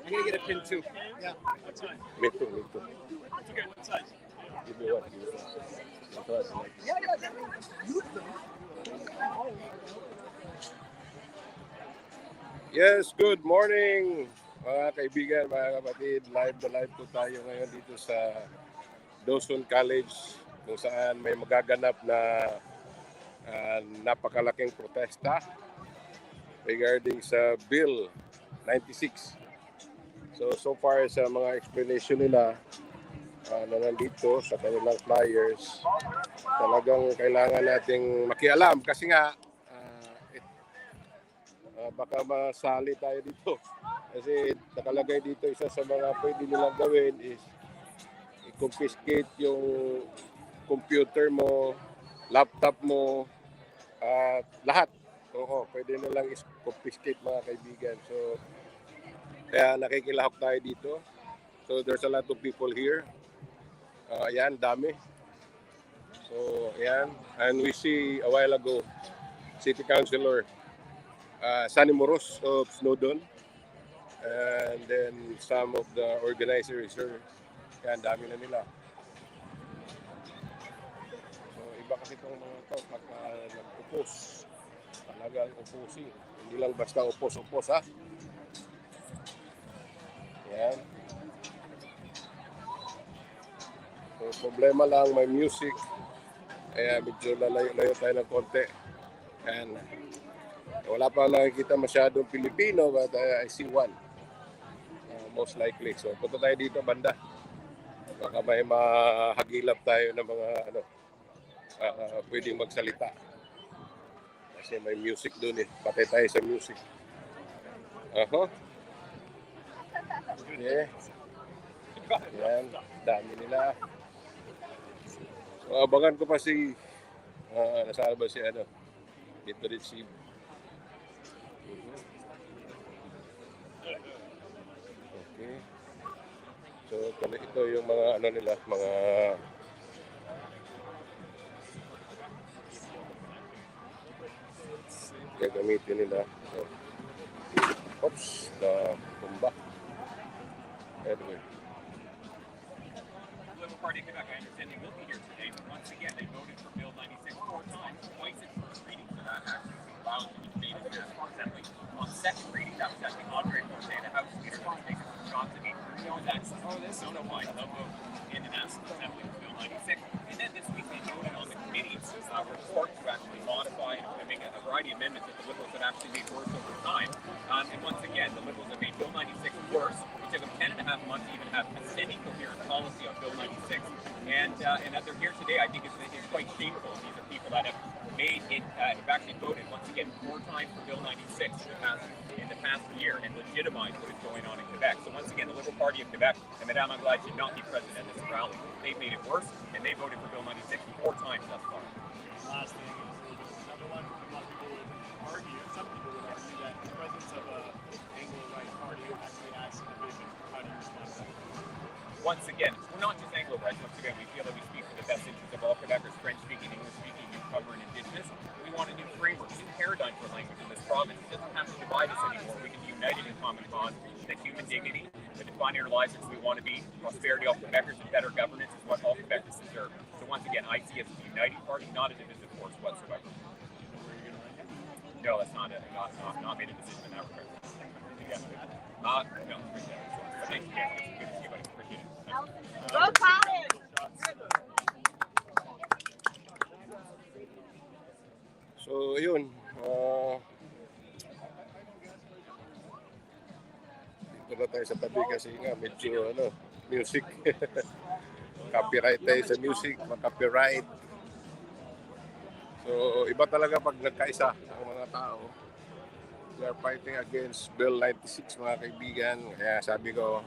I'm gonna get a pin too. Yeah. What size? Me too, me too. That's okay. What size? Give me one. Give me one. Yes, good morning mga kaibigan, mga kapatid. Live na live po tayo ngayon dito sa Dawson College kung saan may magaganap na napakalaking protesta regarding sa Bill 96. So far sa mga explanation nila na nandito sa kanilang flyers, talagang kailangan nating makialam kasi nga baka masali tayo dito. Kasi nakalagay dito isa sa mga pwede nilang gawin is i-confiscate yung computer mo, laptop mo, at lahat. Oo, pwede nilang i-confiscate mga kaibigan. So, kaya nakikilahok tayo dito. So, there's a lot of people here. Ayan, dami. So, ayan. And we see a while ago, City Councilor Sunny Moros of Snowdon. And then some of the organizers are, yan, dami na nila. So, iba kasi itong mga ito pagka nag-upos. Talagang upusin. Hindi lang basta upos-upos, ha? Yan. So, problema lang, may music. Kaya medyo lalayo-layo tayo ng konti. And wala pa nakikita masyadong Pilipino, but I see one. Most likely. So, punta tayo dito, banda. Baka may mahagilap tayo ng mga pwedeng magsalita. Kasi may music doon eh. Patay tayo sa music. Okay. Yan. Dami nila. So, abangan ko pa si nasaan ba si dito rin si okay. So, ito yung mga nila, mga gagamitin nila. So, oops, na tumba. Anyway. Liberal Party of Quebec, I understand they will be here today. Once again, they voted for Bill 96 four times, twice in first reading for that actually to be allowed to be debated in the National Assembly. On second reading, that was actually Andre Forte, the House Leader, who was taking some shots at me. That's Sonoma vote in the National Assembly for Bill 96. And then this week they voted on the committee's report to actually modify and make a variety of amendments that the Liberals have actually made worse over time. And once again, the Liberals have made Bill 96 worse. It took them 10.5 months to even have a semi-coherent policy on Bill 96. And that they're here today, I think it's quite shameful. These are people that have made it, have actually voted once again 4 times for Bill 96 in the past year and legitimized what is going on in Quebec. So once again, the Liberal Party of Quebec and Madame Anglade should not be present at this rally. They've made it worse, and they voted for Bill 96 4 times thus far. Last thing is number one, a lot of people would argue, some people would argue that the presence of a Anglo-right party actually adds to division. How do you respond to that? Once again, we're not just Anglo-right. Once again, we feel that we speak for the best interests of all Quebecers, French-speaking, English-speaking, newcomer, and Indigenous. We want a new framework, a new paradigm for language in this province. It doesn't have to divide us anymore. We can be united in common cause, that human dignity, that defining our lives as we want to be, prosperity of Quebecers, and better governance is what all Quebecers deserve. So once again, I see us as a uniting party, not a divisive force whatsoever. No, that's not made a decision in that regard. Yeah. No. So, thanks again. It's good to see you, buddy. Appreciate it. Go College! So, yun. Dito na tayo sa tabi kasi nga medyo music. Copyright tayo sa music, copyright. So, iba talaga pag nagkaisa ang mga tao. We are fighting against Bill 96 mga kaibigan. Kaya sabi ko,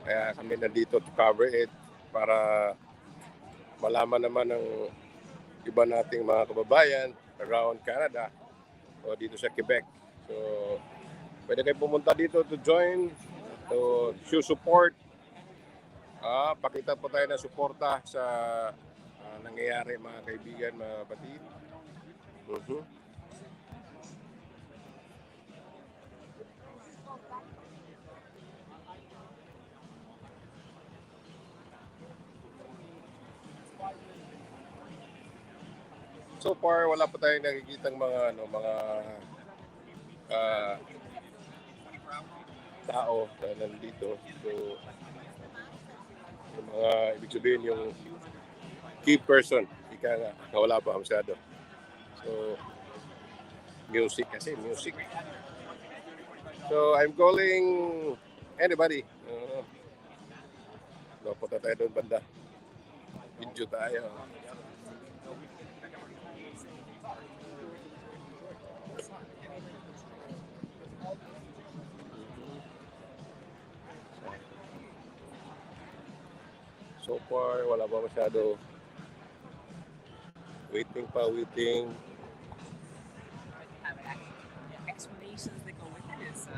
kaya kami nandito to cover it para malaman naman ng iba nating mga kababayan around Canada o dito sa Quebec. So, pwede kayo pumunta dito to join, to show support. Pakita po tayo ng suporta sa nangyayari mga kaibigan, mga kapatid. So far, wala pa tayong nakikitang mga ah, tao na nandito. So, yung mga ibig sabihin yung key person, ika nga, wala pa masyado. So, music kasi, music. So, I'm calling anybody. Punta tayo doon banda. Video tayo. So far, wala pa masyado. Waiting pa, waiting. Explanations that go with it is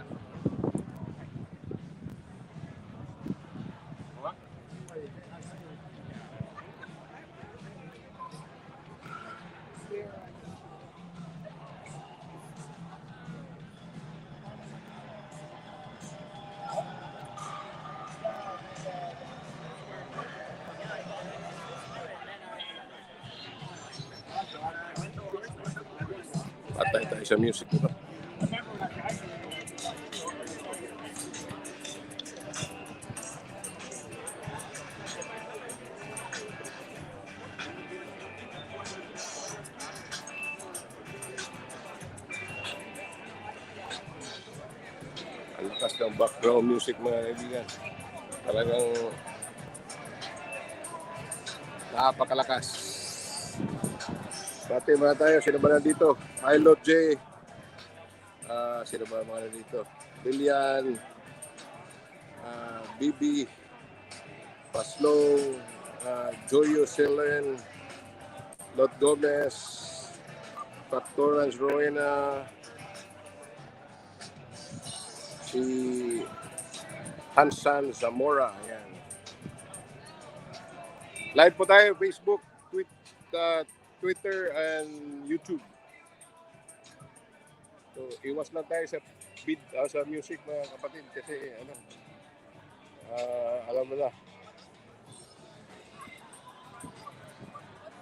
Patay tayo sa music nito. Ang lakas ng background music mga kaibigan. Talagang napakalakas. Pati mga tayo, sino ba nandito? Pilot J. Sino ba mga nandito? Lilian, Bibi, Paslo, Joyo Selen, Lot Gomez, Factorans Rowena, si Hansan Zamora. Ayan. Live po tayo, Facebook, Twitter, and YouTube. So, iwas lang tayo sa sa music mga kapatid kasi alam mo na,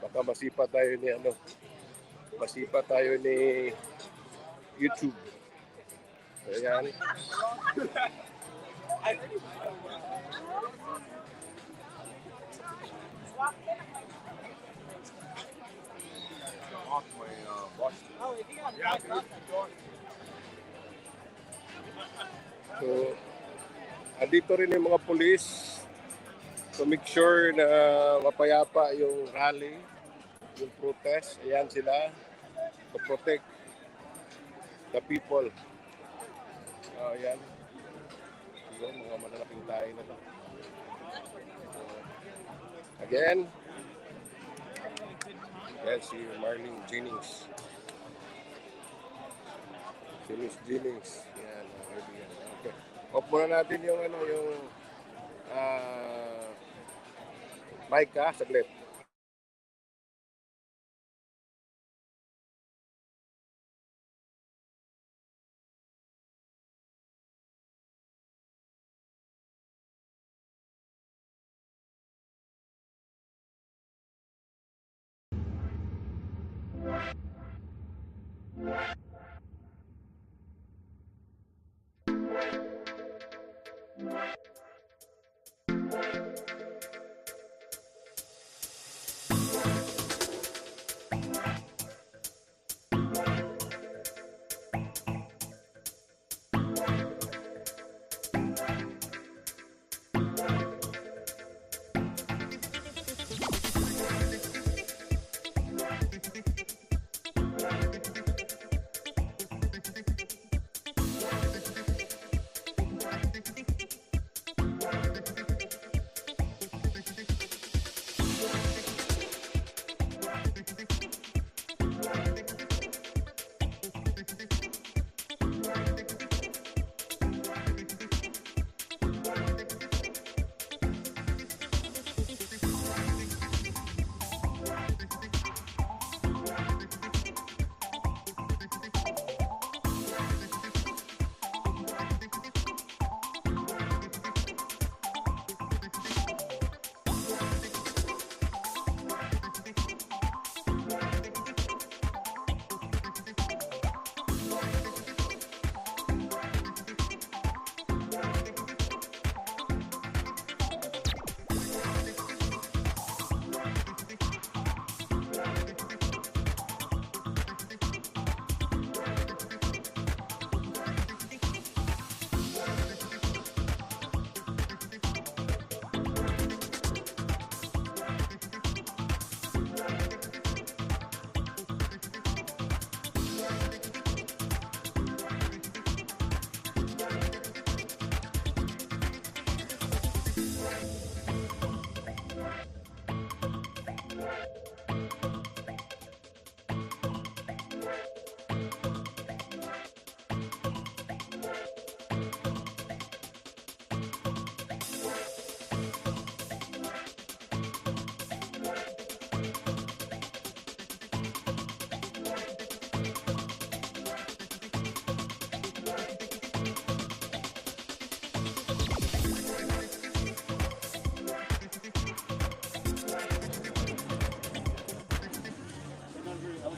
baka masipa tayo ni YouTube. Ayan. So, andito rin yung mga pulis to make sure na mapayapa yung rally, yung protest. Ayan sila to protect the people. Ayan. Yung mga malalaking tayo na to. Again, yan si Marlene Jennings. Si Miss Jennings. Yan, okay. Off muna natin yung mic saglit.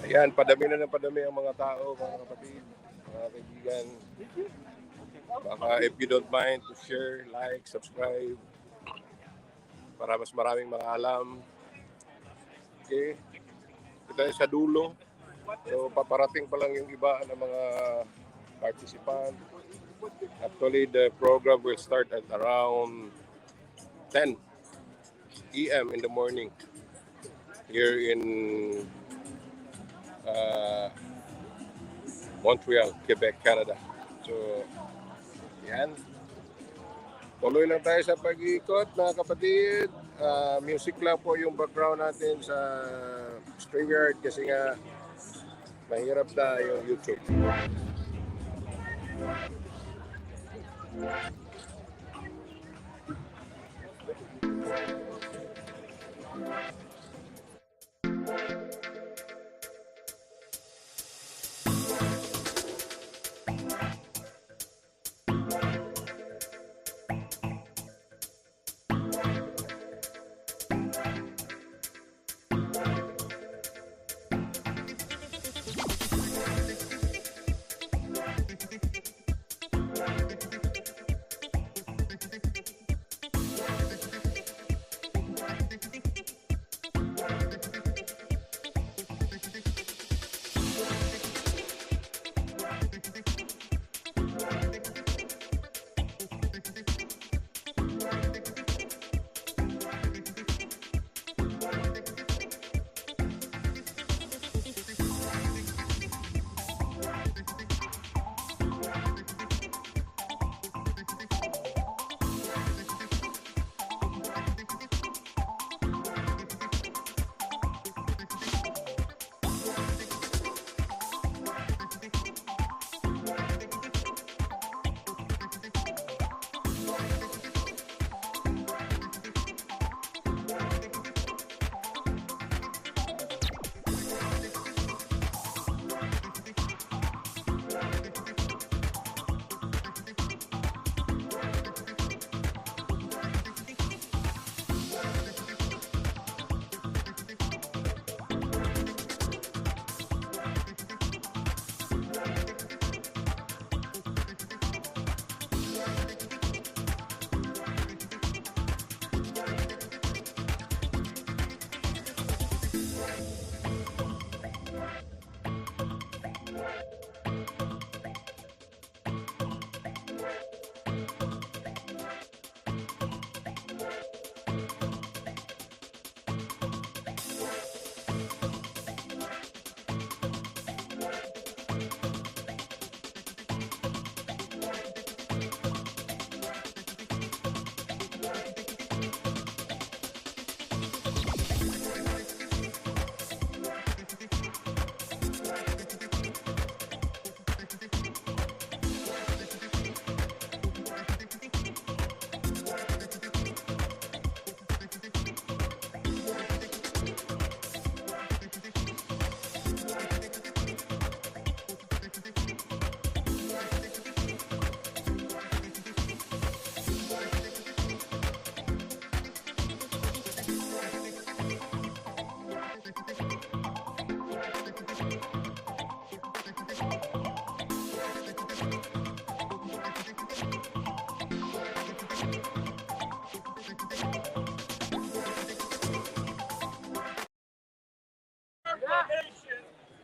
Ayan, padami na ng padami ang mga tao, mga kapatid, mga kaibigan. Baka if you don't mind to share, like, subscribe, para mas maraming makaalam. Okay? Ito ay sa dulo. So, paparating pa lang yung iba ng mga participant. Actually, the program will start at around 10 a.m. in the morning here in Montreal, Quebec, Canada. So, yan. Tuloy lang tayo sa pag-iikot, mga kapatid. Music lang po yung background natin sa StreamYard kasi nga mahirap na yung YouTube.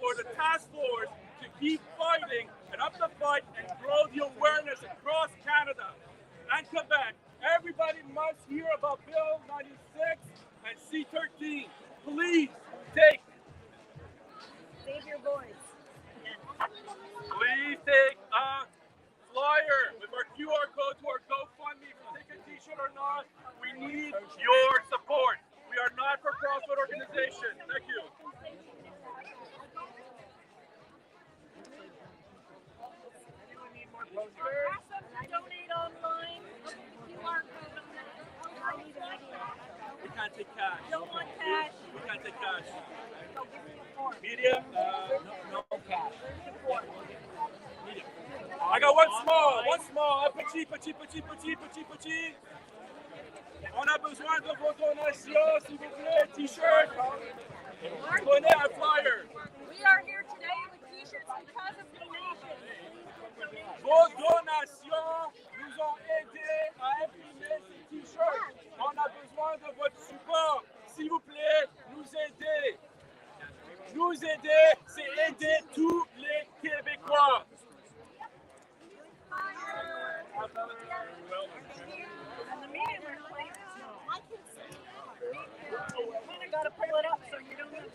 For the task force to keep fighting and up the fight and grow the awareness across Canada and Quebec. Everybody must hear about Bill 96 and C-13. Please Save your voice. please take a flyer with our QR code to our GoFundMe. If you take a t-shirt or not, we need your support. We are not for profit organization. Thank you. Donate online. QR code on that. I need an idea. We can't take cash. Don't want cash. We can't take cash. So give me a form. Medium? No cash. Medium. I got one small. Petit. On a besoin de vos donations, s'il vous plaît. T-shirt. Prenez un flyer. We are here today with t-shirts because of donations. Vos donations nous ont aidés à imprimer ces t-shirts. On a besoin de votre support. S'il vous plaît, nous aider. Nous aider, c'est aider tous les Québécois. And the medium are like, kind of got to pull it up so you don't have to.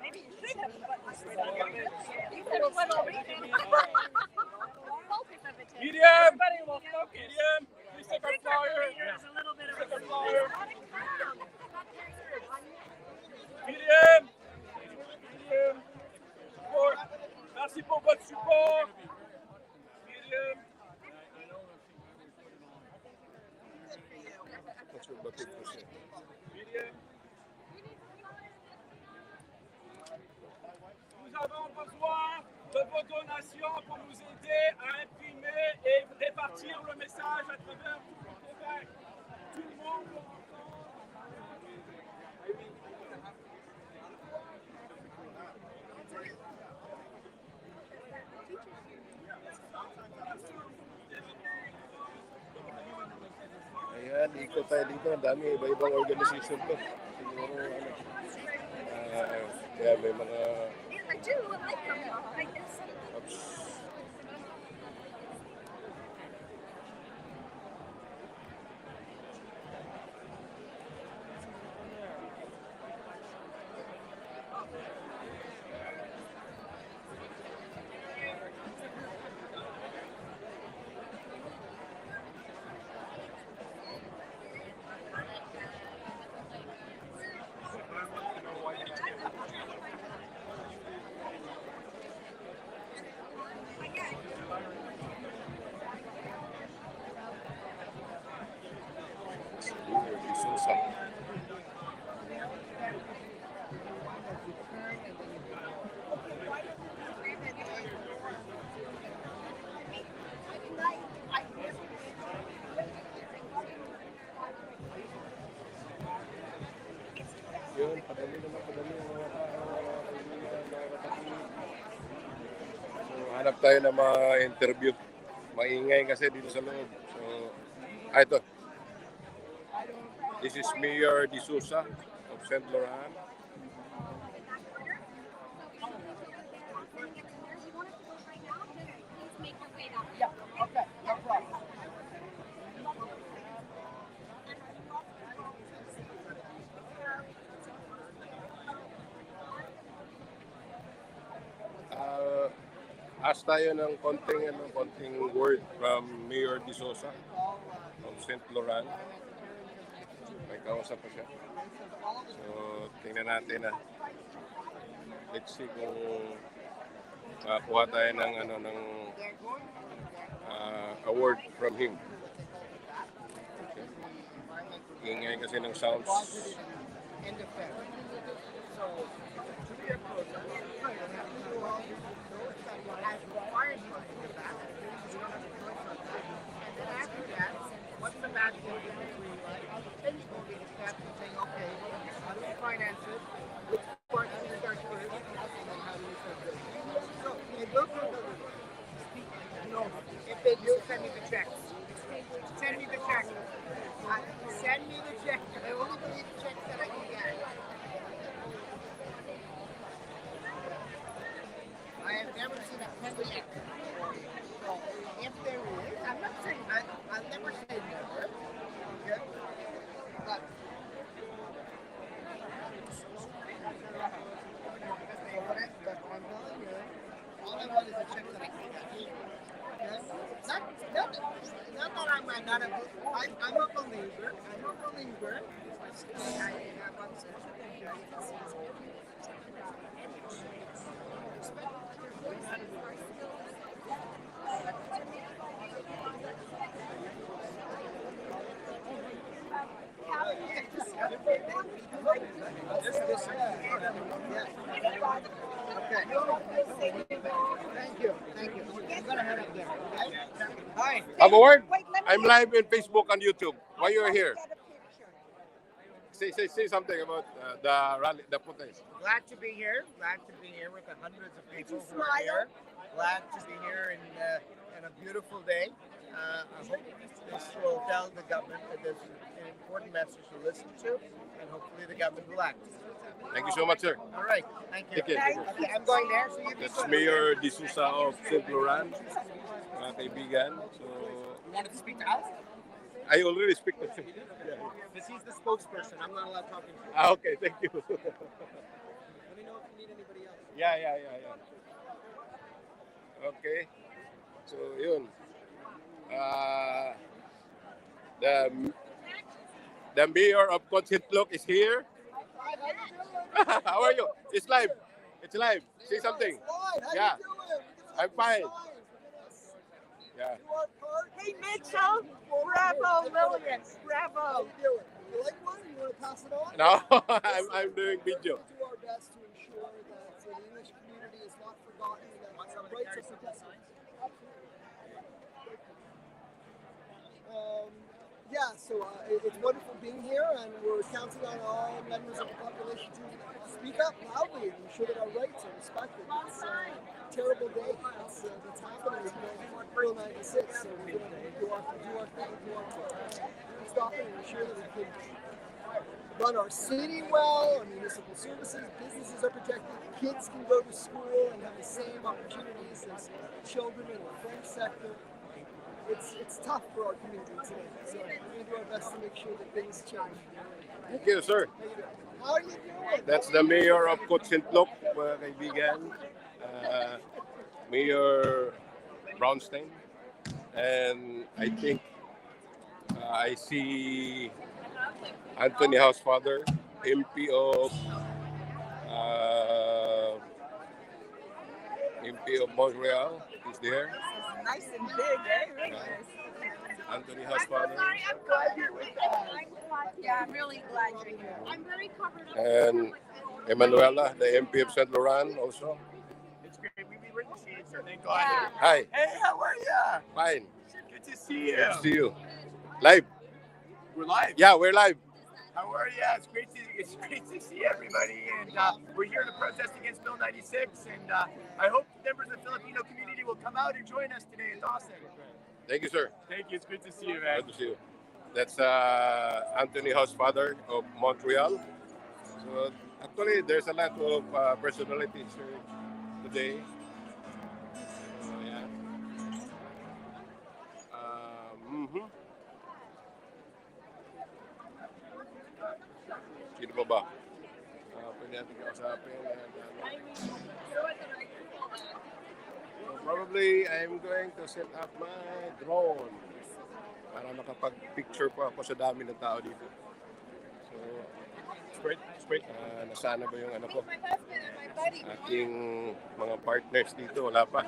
Maybe you should have buttons right on your lid. You said a little reading. Focus of it. Medium, Everybody will focus. medium, please take our flyer. There's a little bit of Take a our flyer. Medium, medium, support. Merci pour votre support. Medium. That's what Batik was saying. Medium. Nous avons besoin de vos donations pour nous aider à imprimer et répartir le message à travers tout le Québec. Tout le monde peut entendre. Ayan, ikot tayo dito. Ang dami, iba-ibang organization to. Siguro, kaya may mga I do like them like this. Susa. Yun, padali ang mga kapatid. So, hanap tayo ng mga interview. Maingay kasi dito sa loob. So, ito. This is Mayor De Souza of St. Laurent. Ask tayo ng konting word from Mayor De Souza of St. Laurent. May kausap pa siya. So, tingnan natin na. Let's see kung makakuha tayo ng award from him. Okay. Ingay kasi ng sounds. What's the bad thing saying, okay, how do we finance it? Which part do we start first? And then how do we start this? So, if those are the if they do, send me the checks. Send me the check. Send me the check. I only believe checks that I can get. I have never seen a penny yet. So, if there is, I'm not saying I'll never say never. Okay? But but I'm telling you, all I want is a check that I can get. Okay? Not that I'm not a I'm a believer. I'm a believer. I have Thank you. I'm gonna head up there. Okay? Hi. Have a word? I'm live on Facebook and YouTube. Why you're here? say something about the rally, the protest. Glad to be here. Glad to be here with the hundreds of people who are here. Glad to be here in a beautiful day. I hope this will tell the government that there's an important message to listen to, and hopefully the government will act. Thank you so much, sir. All right. Thank you. Take care. Okay, I'm going there. So you be That's good. Mayor De Sousa of St. Laurent, mga kaibigan. So, You wanted to speak to Al? I already speak to him. Because he's the spokesperson. I'm not allowed talking to him. Okay, thank you. Let me know if you need anybody else. Yeah. Okay. So, yun. The mayor of Contentloc is here. Hi, how you doing? How are you? It's live. It's live. Say something. Fine. How Yeah. you doing? I'm fine. Yeah. Do our part. Hey, Mitchell. Bravo, Lillian. How Bravo. you doing? You like one? You want to pass it on? No, I'm doing video. We do our best to ensure that the English community is not forgotten and that our rights are protected. It's wonderful being here, and we're counting on all members of the population to speak up loudly and ensure that our rights are respected. It's a terrible day that's happening with Bill 96, so we're going to do our thing, stop it and ensure that we can run our city well, our municipal services, businesses are protected, kids can go to school and have the same opportunities as children in the French sector. It's tough for our community today, so we're going to do our best to make sure that things change. Thank you, sir. How are you doing? That's the mayor of Contentloc, mga kaibigan. Mayor Brownstein. And I think I see Anthony Housefather, MP of Montreal, is there. Nice and big, eh? Anthony Housefather. I'm glad you're with us. Yeah, I'm really glad you're here. I'm very covered up. And Emanuela, the MP of St. Laurent, also. It's great. We were to see you, sir. Thank God. Yeah. Hi, Hey, how are ya? fine. Good to see you. Good to see you. Live. We're live. Yeah, we're live. How are ya? It's great to see everybody. And we're here to protest against Bill 96. And I hope members of the Filipino community will come out and join us today in Dawson. Thank you, sir. Thank you. It's good to see you, man. Good to see you. That's Anthony Housefather of Montreal. So actually, there's a lot of personalities here today. So, yeah. Sino pa ba? Pwede natin kausapin. Probably I'm going to set up my drone para makapag-picture po ako sa dami ng tao dito. So, Great. nasana ba yung ano ko? Aking mga partners dito, wala pa.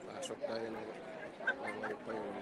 Pasok tayo ng wifi yung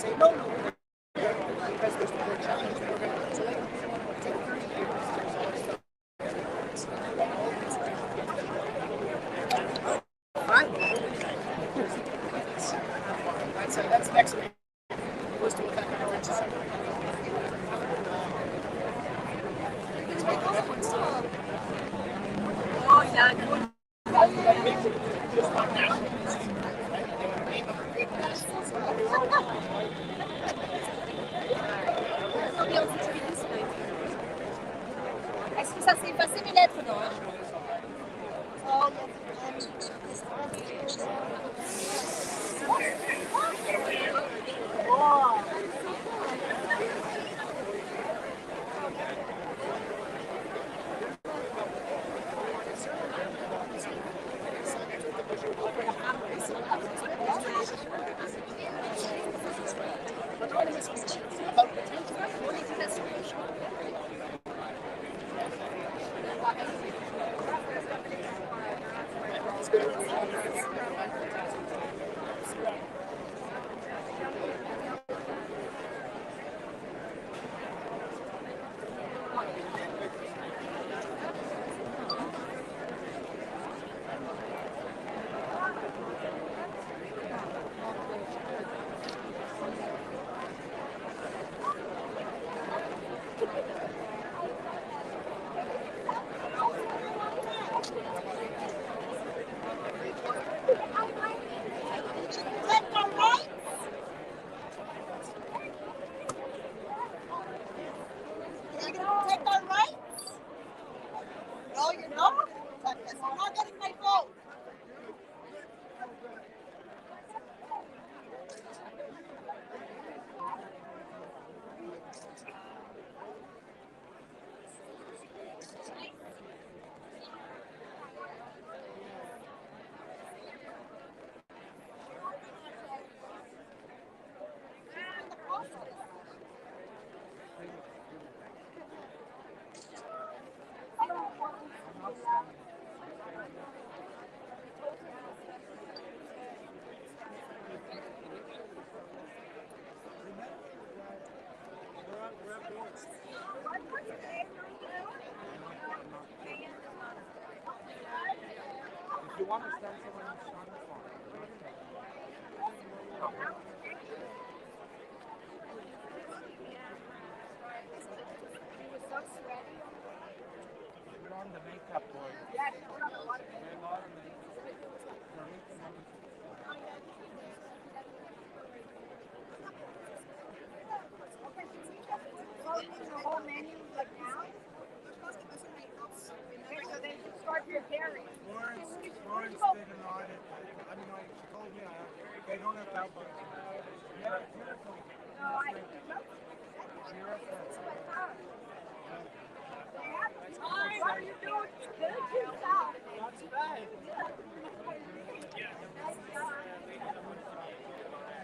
say no, because there's no challenge. So like, it's like 30 years. There's always stuff. That's next week. Goes to what conference is. Oh, yeah. Est-ce que ça s'est effacé mes lettres, non? If you want to stand somewhere on the front, you're on the makeup board. You're a lot of makeup. The whole menu like now? Okay, so then you start preparing. Florence did an audit. I mean, like, she told me they don't have that much. Yeah, beautiful. No, I what are you doing? Good yourself. That's right.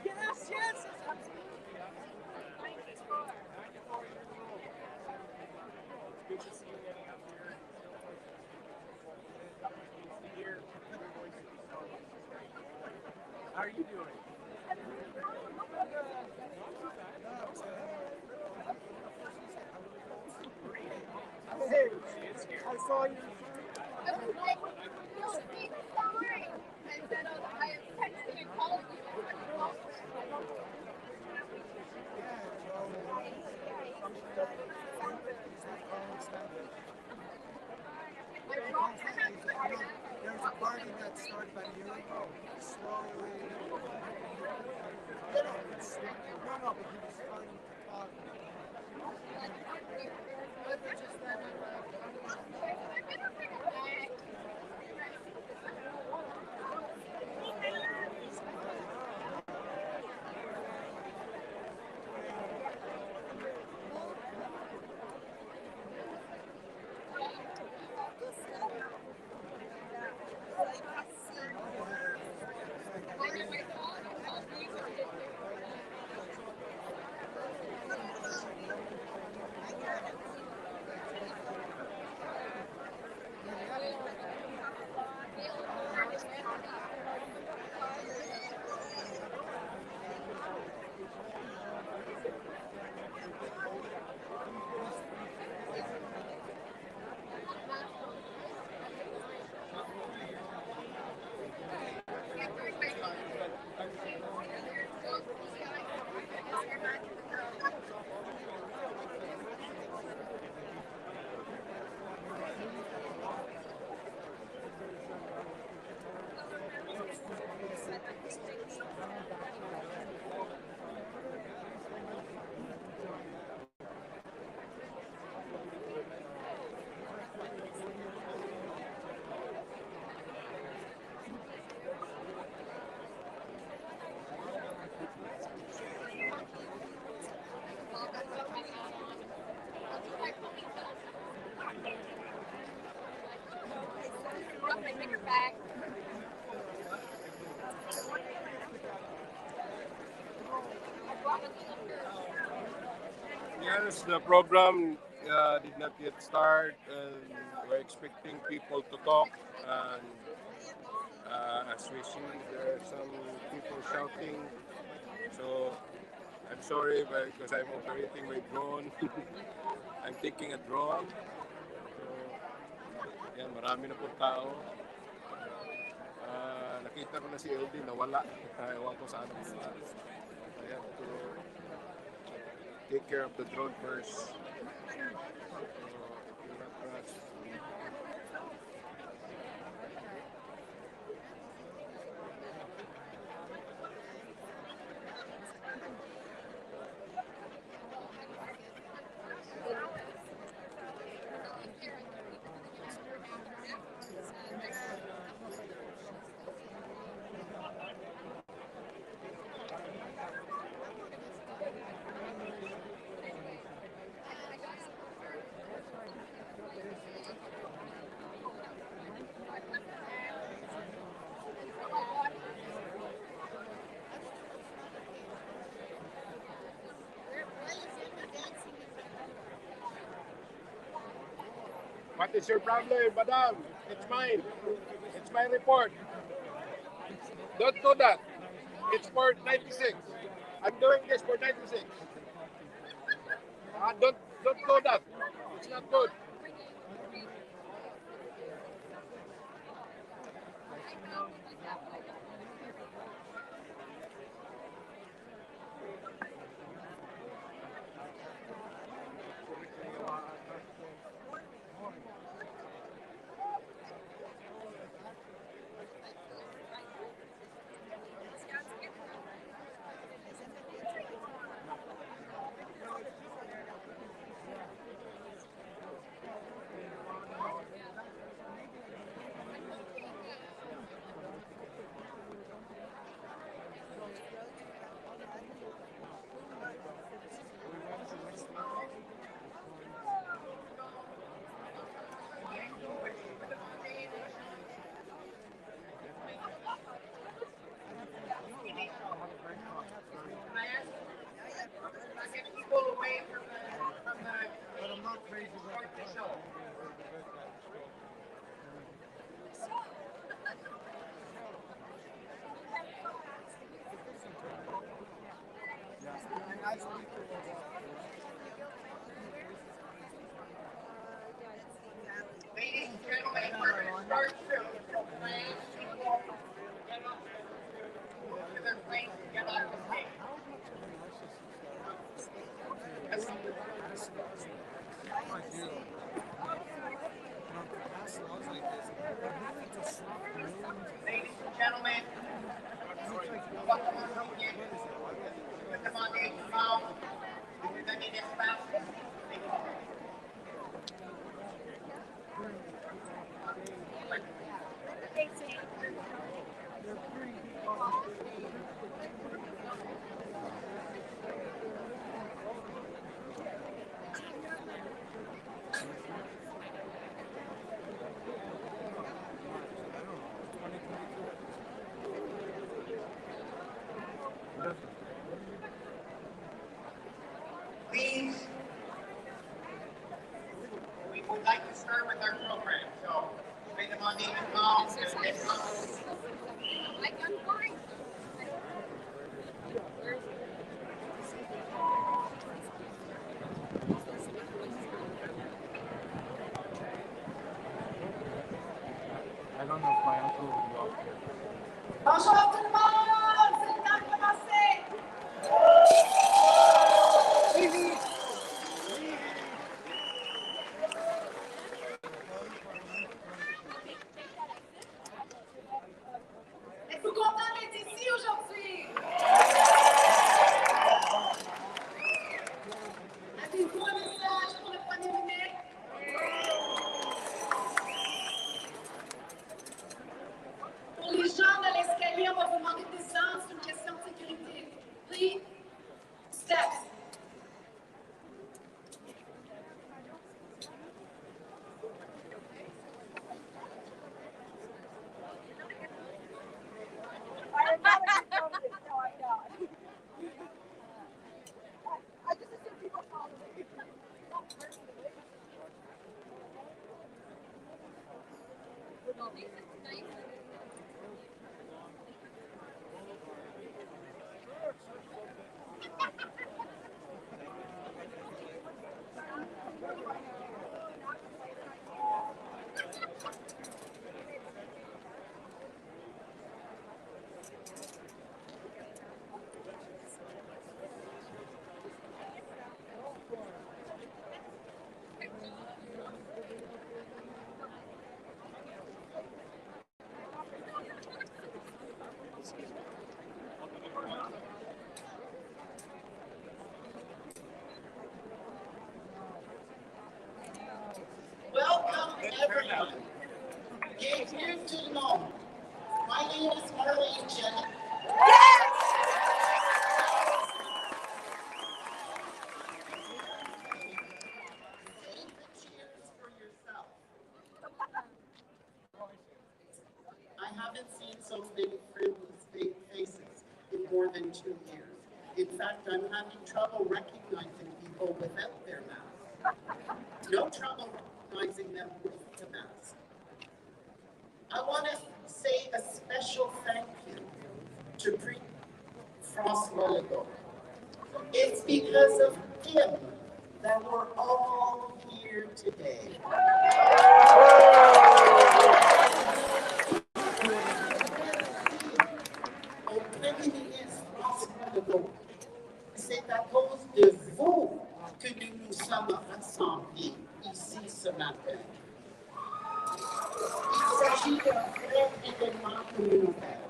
Yes, yes. Good to see you getting up here. How are you doing? Hey, I saw you. There's a party that started about a year ago. Slowly. No, but he was starting to talk. Yes, the program did not yet start, and we're expecting people to talk. And as we see, there are some people shouting. So I'm sorry because I'm operating my drone. I'm taking a drone. So, yan, marami na po tao. Nakita ko na si LD, nawala. Ewan ko saan na. Ayan, to take care of the drone first. What is your problem, madam? It's mine. It's my report. Don't do that. It's for 96. I'm doing this for 96. Don't do that. It's not good. But I'm not crazy about the show. Ladies and gentlemen, we're going to start soon. Please get up to their place and get out of the stage. Ladies and gentlemen, welcome on coming in. Put them on the mouth. You're going to need this fast. Please, we would like to start with our program. So, bring them on the mouth. I don't know if my uncle will be off here. Bonjour tout le monde, c'est le temps de commencer. Êtes-vous content d'être ici aujourd'hui? Avez-vous un message pour le premier ministre? Pour les gens de l'escalier, on va vous demander de descendre, c'est une question de sécurité. Please, steps. than 2 years. In fact, I'm having trouble recognizing people without their mask. No trouble recognizing them with the mask. I want to say a special thank you to François Legault. It's because of him that we're all here today. C'est à cause de vous que nous nous sommes rassemblés ici ce matin. Il s'agit d'un vrai événement communautaire.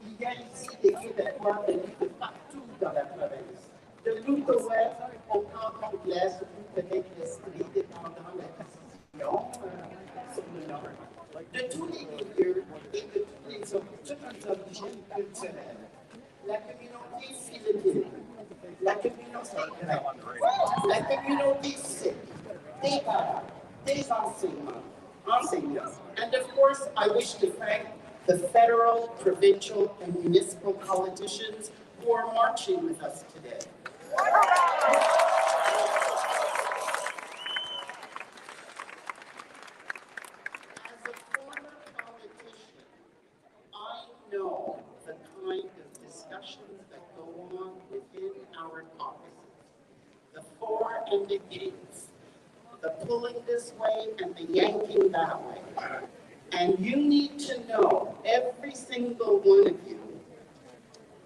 Il y a ici des Québécois venus de partout dans la province, de l'Outaouais au canton de l'Est, ou peut-être l'Estrie, dépendant de la décision sur le Nord, de tous les milieux et de toutes les origines culturelles. La communauté philippine, la communauté grecque, la communauté sikh, des parents, des enseignants. And of course, I wish to thank the federal, provincial, and municipal politicians who are marching with us today. As a former politician, I know the kind of discussions that go on within our caucuses, the for and against, the pulling this way and the yanking that way. And you need to know, every single one of you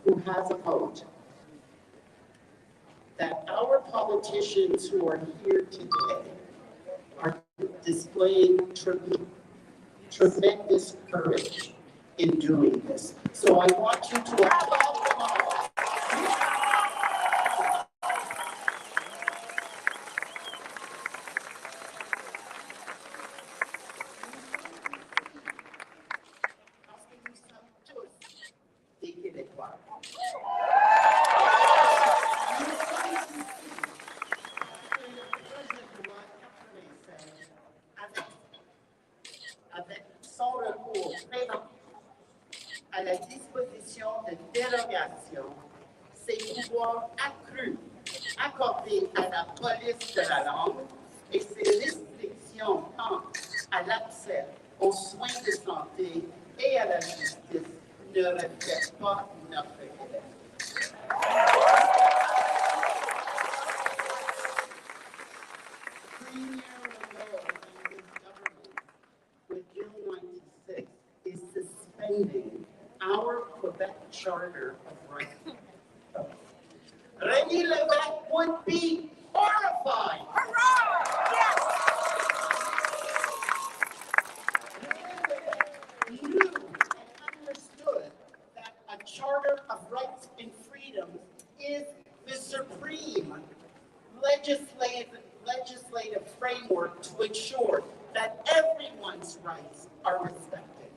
who has a vote, that our politicians who are here today are displaying tremendous courage in doing this. So I want you to applaud them all. Avec son recours préventif à la disposition de dérogation, ses pouvoirs accrus accordés à la police de la langue et ses restrictions quant à l'accès aux soins de santé et à la justice ne reflètent pas notre Québec. Premier Legault and his government with Bill 96 is suspending our Quebec Charter of Rights. René Lévesque would be horrified. Knew and understood that a Charter of Rights and Freedoms is the supreme legislative framework to ensure that everyone's rights are respected.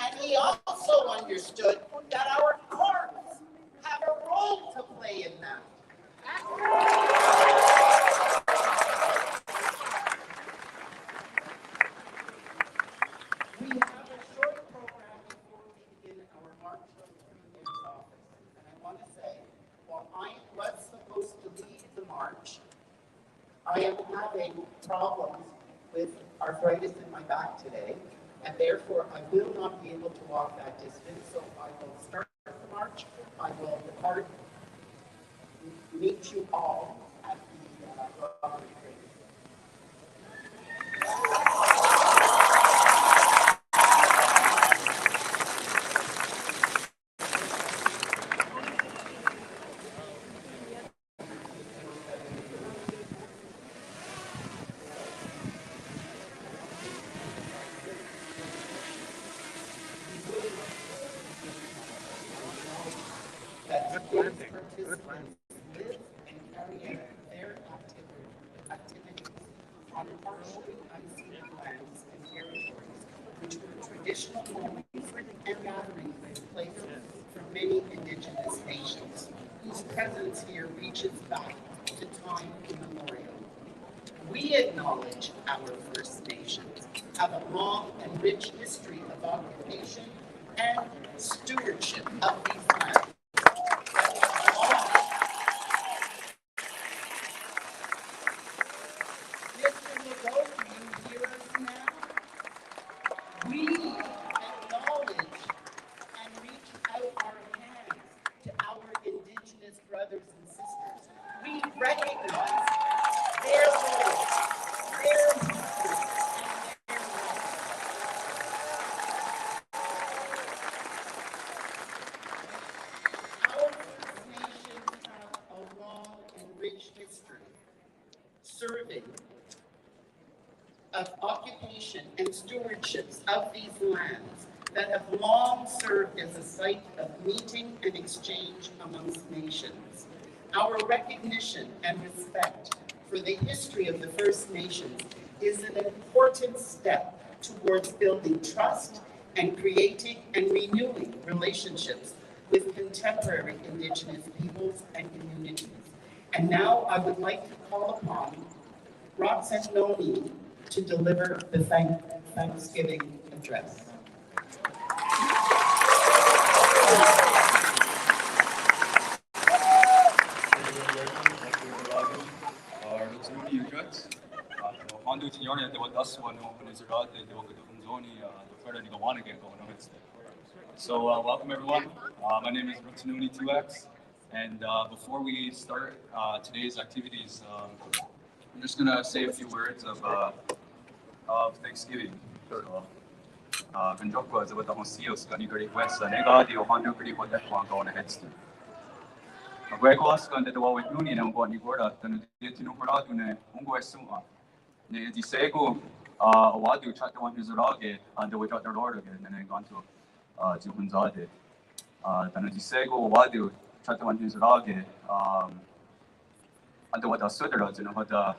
And he also understood that our courts have a role to play in that. We have a short program before we begin our march to the Premier's office. And I want to say, while I was supposed to lead the march, I am having problems with arthritis in my back today, and therefore I will not be able to walk that distance. So I will start the march. I will depart, meet you all at the Robert Grave. Participants live and carry out their activities on partially unceded lands and territories, which were traditional homes and gathering places for many Indigenous nations, whose presence here reaches back to time immemorial. We acknowledge our First Nations have a long and rich history of occupation and stewardship of these lands. serving, of occupation and stewardships of these lands that have long served as a site of meeting and exchange amongst nations. Our recognition and respect for the history of the First Nations is an important step towards building trust and creating and renewing relationships with contemporary Indigenous peoples and communities. And now I would like to call upon Roxanne Noni to deliver the Thanksgiving address. So welcome everyone. My name is Rutsanuni 2X, and before we start today's activities, I'm just gonna say a few words of Thanksgiving. Kanjokwa za wata hosios kani kari kwesa nega di ohandu kari hoda kwa kaona headstu. Agweko askan de wa nuni na ngwa ni gorda tanu de tinu horadu ne ungo esuma. Ne di sego wadu chatta wan hizurage and we chatta lord again ne ganto juhunzade. Tanu di sego wadu chatta wan hizurage and wata sudra jina hoda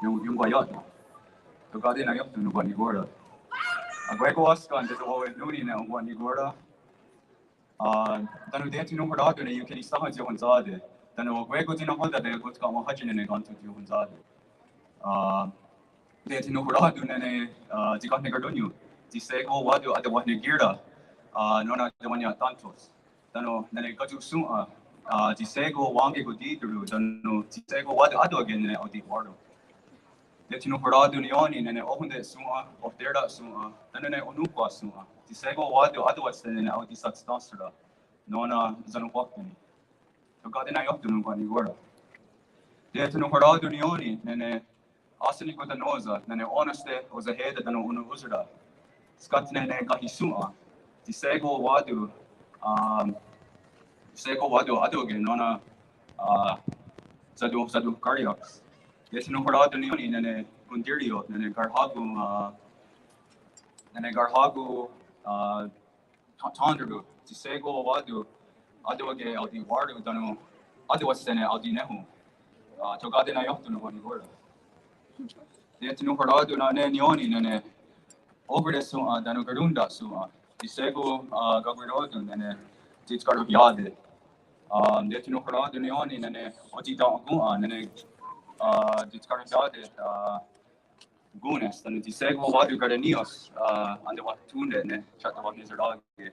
yungwa yatu. Tugade na yaptu no ni gorda. Agweko askan de wa nuni na ngwa ni gorda. Tanu denti no horado ne yukeni saha juhunzade. Tanu agweko dina hoda de gutka mo hajine ne ganto juhunzade. Denti no horado ne dikatne gardonyo. Disego wadu ada wahne girda. Nona dawanya tantos. Tanu ne gatu suma. Disego wange godidru. Tanu disego wadu ado again ne odi wardo. Denti no horado ne oni ne ohunde suma of derda suma. Tanu ne onukwa suma. Disego wadu ado wastene ne odi satstasra. Nona zanupakni. Tugade na yoptu no kwani gorda. Denti no horado ne oni ne asini kota noza ne honeste oza heda dano unu uzra. Skatne ne kahisuma. Disego wadu ado again nona sadu cardiacs. Denti no horado ne oni ne kundirio ne garhagu tandru. Disego wadu ado again aldi wardu dano ado wasene aldi nehu. Tugade na yoptu no kwani gorda. Denti no horado na ne nioni ne over the suma dano garunda suma. Disego gagurado ne titkaru yade. Denti no horado ne oni ne oti da gua ne titkaru yade gunes dano disego wadu gardenios ande wat tunde ne chatta wat nizardage.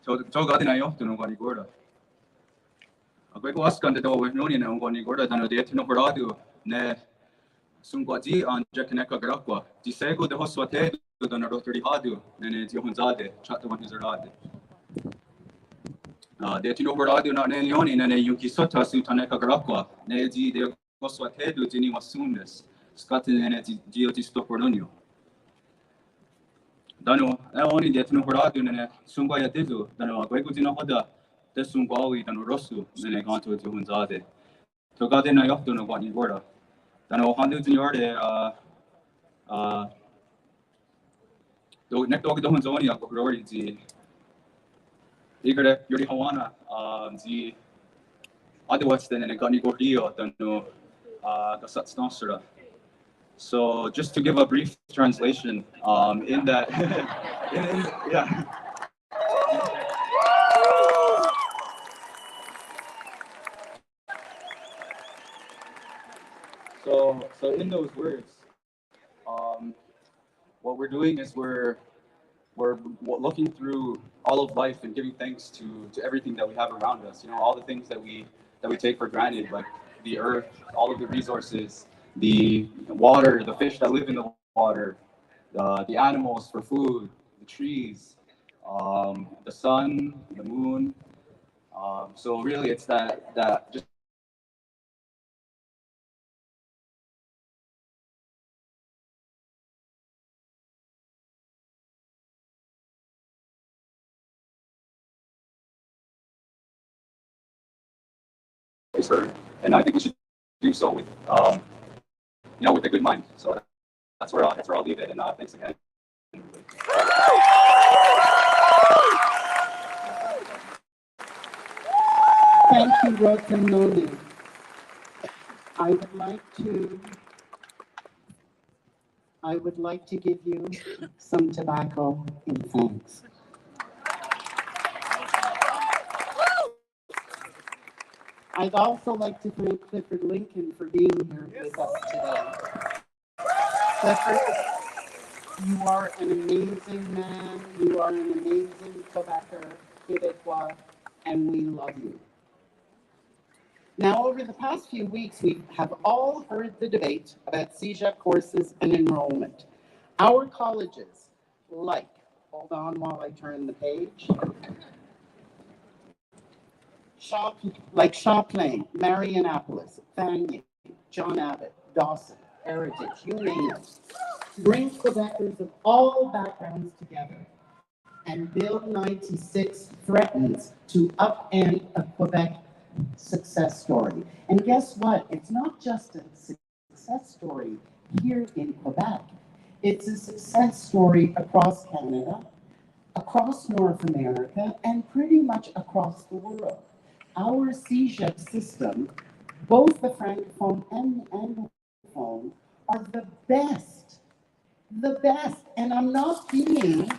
Tugade na yoptu no kwani gorda. Agweko askan de do noni ne kwani gorda dano denti no horado ne Sungwaji an Jakaneka Grakwa, Disego de Hoswate, the Narotri Hadu, and Johunzade, Chatavan Hizarade. The Tino Horadu not Nenioni and Yuki Sota Sutaneka Grakwa, Neji de Hoswate, Jini Wasundes, Scotland and Gioti Stoporunio. Dano, only the Tino Horadu and Sungaya Dizu, Dano, Guegutino Hoda, the Sungwawi and Rosu, then I got to Johunzade. So God in I often know what you were. Dano handu juniorde do nekto do hunzoni ak glory ji igre yuri hawana ji otherwise then and gani gordio dano kasat stansura. So just to give a brief translation in that yeah. So in those words, what we're doing is we're looking through all of life and giving thanks to everything that we have around us. You know, all the things that we take for granted, like the earth, all of the resources, the water, the fish that live in the water, the animals for food, the trees, the sun, the moon. So really, it's that just sorry. and I think we should do so with, with a good mind. So that's where I'll leave it. And thanks again. Thank you, Rosanoni. I would like to give you some tobacco in thanks. I'd also like to thank Clifford Lincoln for being here with us today. Clifford, you are an amazing man, you are an amazing Quebecois, and we love you. Now, over the past few weeks, we have all heard the debate about CEGEP courses and enrollment. Our colleges, hold on while I turn the page, like Champlain, Marianapolis, Vanier, John Abbott, Dawson, Heritage, you name it, bring Quebecers of all backgrounds together. And Bill 96 threatens to upend a Quebec success story. And guess what? It's not just a success story here in Quebec. It's a success story across Canada, across North America, and pretty much across the world. Our CEGEP system, both the Francophone and Anglophone, are the best. The best. And I'm not being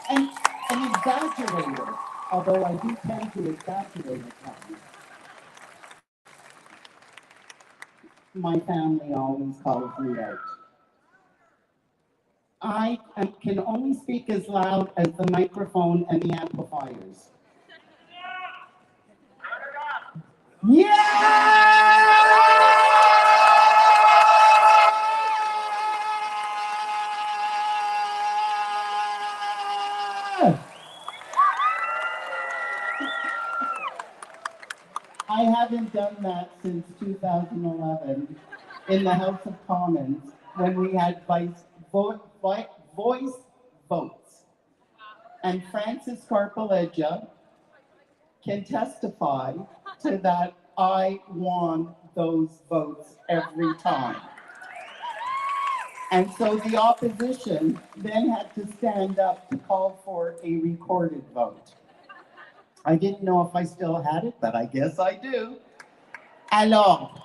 an exaggerator, although I do tend to exaggerate at times. My family always calls me out. I can only speak as loud as the microphone and the amplifiers. Yeah! I haven't done that since 2011 in the House of Commons when we had voice votes. And Francis Carpalegia can testify to that. I won those votes every time. And so the opposition then had to stand up to call for a recorded vote. I didn't know if I still had it, but I guess I do. Alors,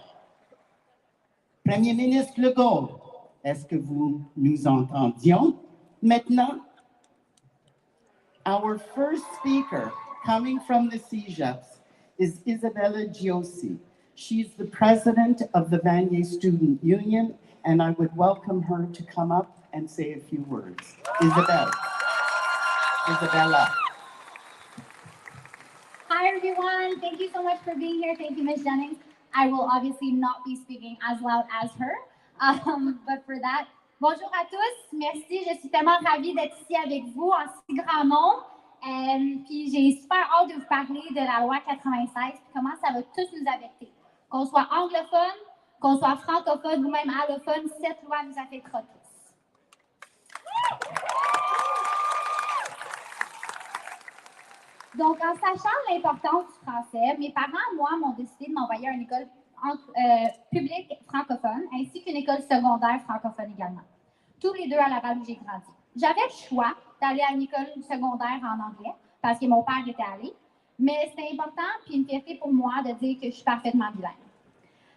Premier ministre Legault, est-ce que vous nous entendions maintenant? Our first speaker coming from the CEGEPs is Isabella Giossi. She's the president of the Vanier Student Union, and I would welcome her to come up and say a few words. Isabella. Hi, everyone. Thank you so much for being here. Thank you, Ms. Jennings. I will obviously not be speaking as loud as her, but for that, bonjour à tous. Merci. Je suis tellement ravie d'être ici avec vous en si grand nombre. Puis j'ai super hâte de vous parler de la loi 96 et comment ça va tous nous affecter. Qu'on soit anglophone, qu'on soit francophone ou même allophone, cette loi nous affectera tous. Donc, en sachant l'importance du français, mes parents, moi, m'ont décidé de m'envoyer à une école publique francophone, ainsi qu'une école secondaire francophone également. Tous les deux à Laval où j'ai grandi. J'avais le choix d'aller à une école secondaire en anglais, parce que mon père était allé, mais c'était important, puis une fierté pour moi de dire que je suis parfaitement bilingue.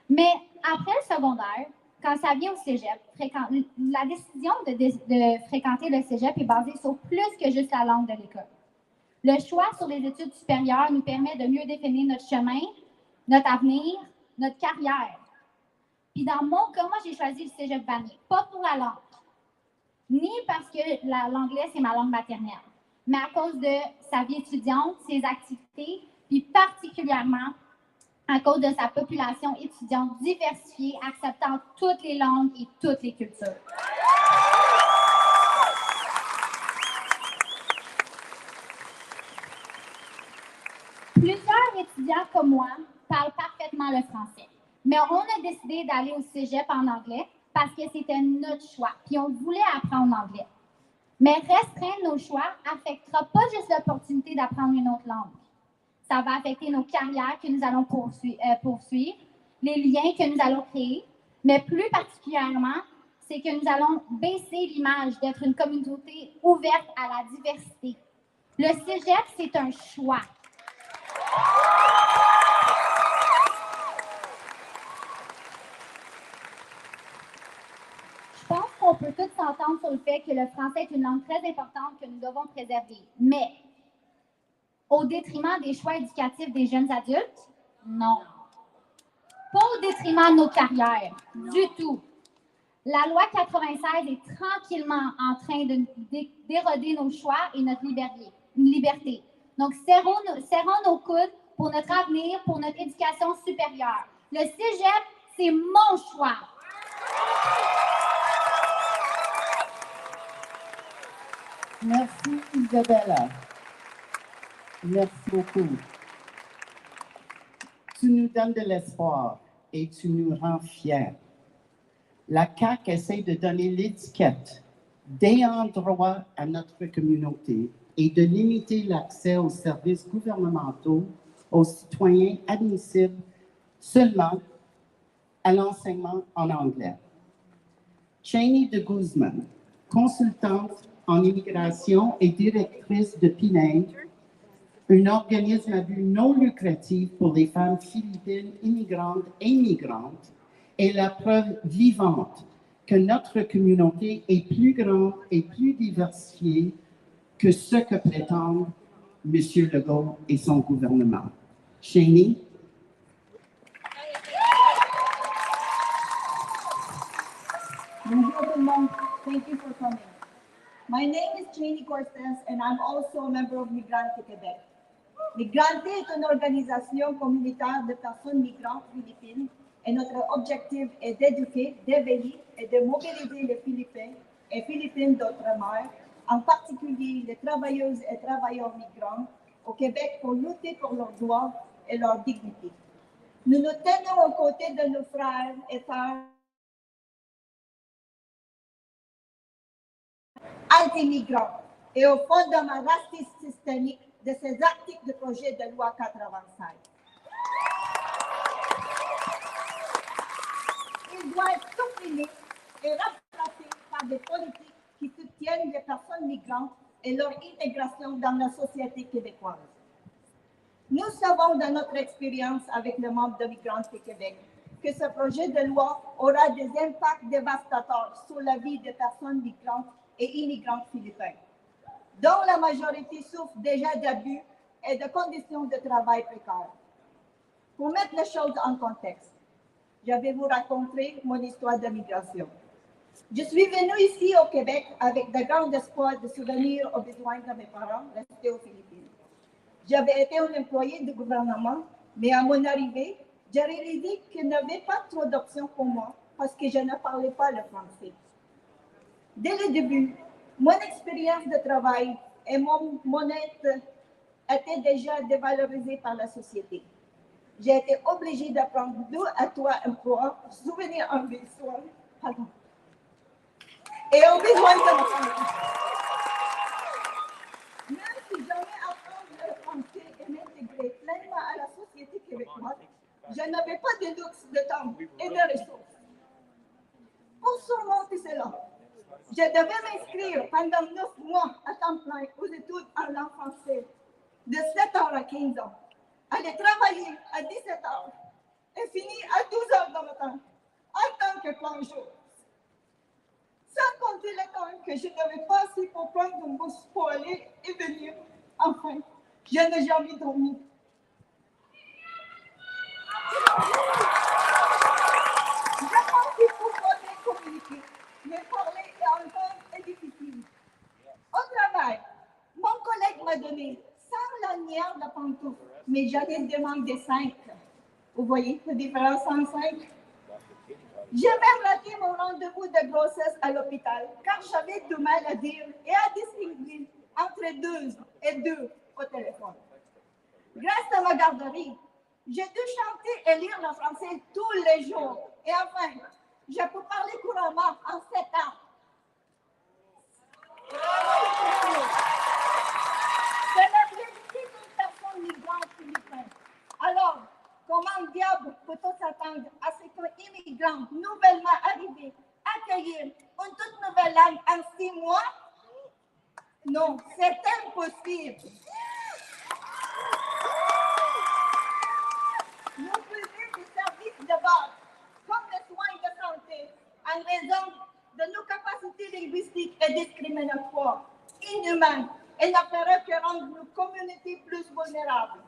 Mais après le secondaire, quand ça vient au cégep, la décision de fréquenter le cégep est basée sur plus que juste la langue de l'école. Le choix sur les études supérieures nous permet de mieux définir notre chemin, notre avenir, notre carrière. Puis dans mon cas, moi, j'ai choisi le cégep Vanier, pas pour la langue, ni parce que l'anglais, c'est ma langue maternelle, mais à cause de sa vie étudiante, ses activités, puis particulièrement à cause de sa population étudiante diversifiée, acceptant toutes les langues et toutes les cultures. Plusieurs étudiants comme moi parlent parfaitement le français, mais on a décidé d'aller au cégep en anglais parce que c'était notre choix, puis on voulait apprendre l'anglais. Mais restreindre nos choix n'affectera pas juste l'opportunité d'apprendre une autre langue. Ça va affecter nos carrières que nous allons poursuivre, les liens que nous allons créer, mais plus particulièrement, c'est que nous allons baisser l'image d'être une communauté ouverte à la diversité. Le cégep, c'est un choix. Je pense qu'on peut tous s'entendre sur le fait que le français est une langue très importante que nous devons préserver. Mais, au détriment des choix éducatifs des jeunes adultes? Non. Pas au détriment de nos carrières, du tout. La loi 96 est tranquillement en train d'éroder nos choix et notre liberté. Donc, serrons nos coudes pour notre avenir, pour notre éducation supérieure. Le cégep, c'est mon choix. Merci Isabella. Merci beaucoup. Tu nous donnes de l'espoir et tu nous rends fiers. La CAQ essaie de donner l'étiquette d'ayant droit à notre communauté et de limiter l'accès aux services gouvernementaux aux citoyens admissibles seulement à l'enseignement en anglais. Cheney de Guzman, consultante en immigration et directrice de PINAID, un organisme à but non lucratif pour les femmes philippines immigrantes et migrantes, est la preuve vivante que notre communauté est plus grande et plus diversifiée que ce que prétendent M. Legault et son gouvernement. Cheney? Bonjour tout le monde. Thank you for coming. My name is Cheney Cortez and I'm also a member of Migrante Québec. Migrante est une organisation communautaire de personnes migrantes philippines et notre objectif est d'éduquer, d'éveiller et de mobiliser les Philippins et Philippines d'outre-mer, en particulier les travailleuses et travailleurs migrants au Québec pour lutter pour leurs droits et leur dignité. Nous nous tenons aux côtés de nos frères et sœurs anti-migrants et au fondement raciste systémique de ces articles de projet de loi 85. Il doit être supprimé et remplacé par des politiques qui soutiennent les personnes migrantes et leur intégration dans la société québécoise. Nous savons dans notre expérience avec les membres de Migrante Québec que ce projet de loi aura des impacts dévastateurs sur la vie des personnes migrantes et immigrantes philippines, dont la majorité souffre déjà d'abus et de conditions de travail précaires. Pour mettre les choses en contexte, je vais vous raconter mon histoire de migration. Je suis venue ici au Québec avec de grands espoirs de subvenir aux besoins de mes parents restés aux Philippines. J'avais été un employé du gouvernement, mais à mon arrivée, j'ai réalisé qu'il n'y avait pas trop d'options pour moi parce que je ne parlais pas le français. Dès le début, mon expérience de travail et mon aide étaient déjà dévalorisées par la société. J'ai été obligée d'apprendre 2 à 3 emplois pour souvenir un besoin, et un besoin de ma famille. Même si j'aimais apprendre le français et m'intégrer pleinement à la société québécoise, je n'avais pas de luxe de temps et de ressources. Pour surmonter cela, je devais m'inscrire pendant 9 mois à temps plein aux études en langue française, de 7h à 15h, aller travailler à 17h et finir à 12h du matin, en tant que plongeuse. Sans compter le temps que je devais passer pour prendre un bus pour aller et venir. Enfin, je n'ai jamais dormi. Je pense qu'il faut bien communiquer, mais parler et entendre est difficile. Au travail, mon collègue m'a donné 100 lanières de pantoufles, mais j'en ai demandé 5. Vous voyez la différence en 5? J'ai même raté mon rendez-vous de grossesse à l'hôpital, car j'avais du mal à dire et à distinguer entre 2 et 2 au téléphone. Grâce à ma garderie, j'ai dû chanter et lire le français tous les jours. Et enfin, je peux parler couramment en 7 ans. C'est la réalité d'une personne migrante philippine. Alors, comment diable peut peut-on s'attendre à ce qu'un immigrant nouvellement arrivé accueille une toute nouvelle langue en 6 mois? Non, c'est impossible. Nous privons des services de base, comme les soins de santé, en raison de nos capacités linguistiques et discriminatoires, inhumaines, et ne ferait que rendre nos communautés plus vulnérables.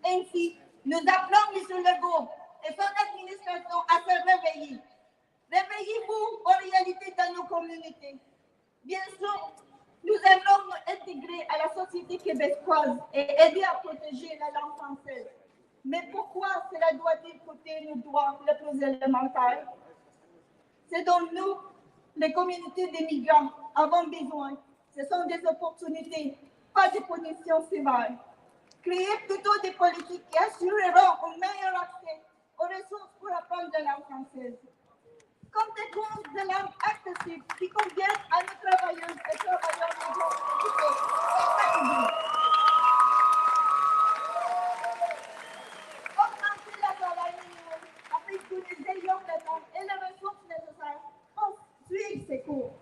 Ainsi, nous appelons M. Legault et son administration à se réveiller. Réveillez-vous aux réalités de nos communautés. Bien sûr, nous aimerions nous intégrer à la société québécoise et aider à protéger la langue française. Mais pourquoi cela doit-il coûter nos droits les plus élémentaires? C'est dont nous, les communautés des migrants, avons besoin. Ce sont des opportunités, pas des punitions sévères. Créer plutôt des politiques qui assureront un meilleur accès aux ressources pour apprendre la langue française. Comme des cours de langue accessibles qui conviennent à nos travailleuses et travailleurs de l'université et fatigués. Augmenter la salaire minimum afin que nous ayons le temps et les ressources nécessaires pour suivre ces cours.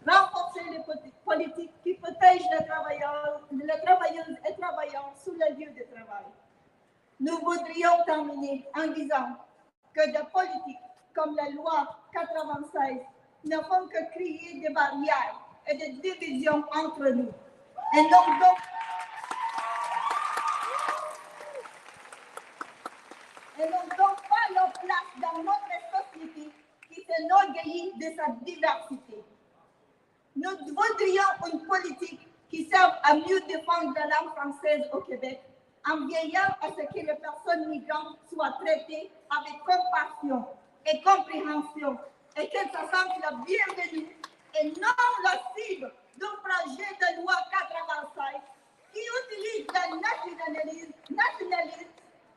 Renforcer les politiques qui protègent les travailleuses et travailleurs sur le lieu de travail. Nous voudrions terminer en disant que des politiques comme la loi 96 ne font que créer des barrières et des divisions entre nous. Et n'ont donc pas leur place dans notre société qui s'enorgueillit de sa diversité. Nous voudrions une politique qui serve à mieux défendre la langue française au Québec, en veillant à ce que les personnes migrantes soient traitées avec compassion et compréhension, et qu'elles se sentent la bienvenue et non la cible d'un projet de loi 96 qui utilise le nationalisme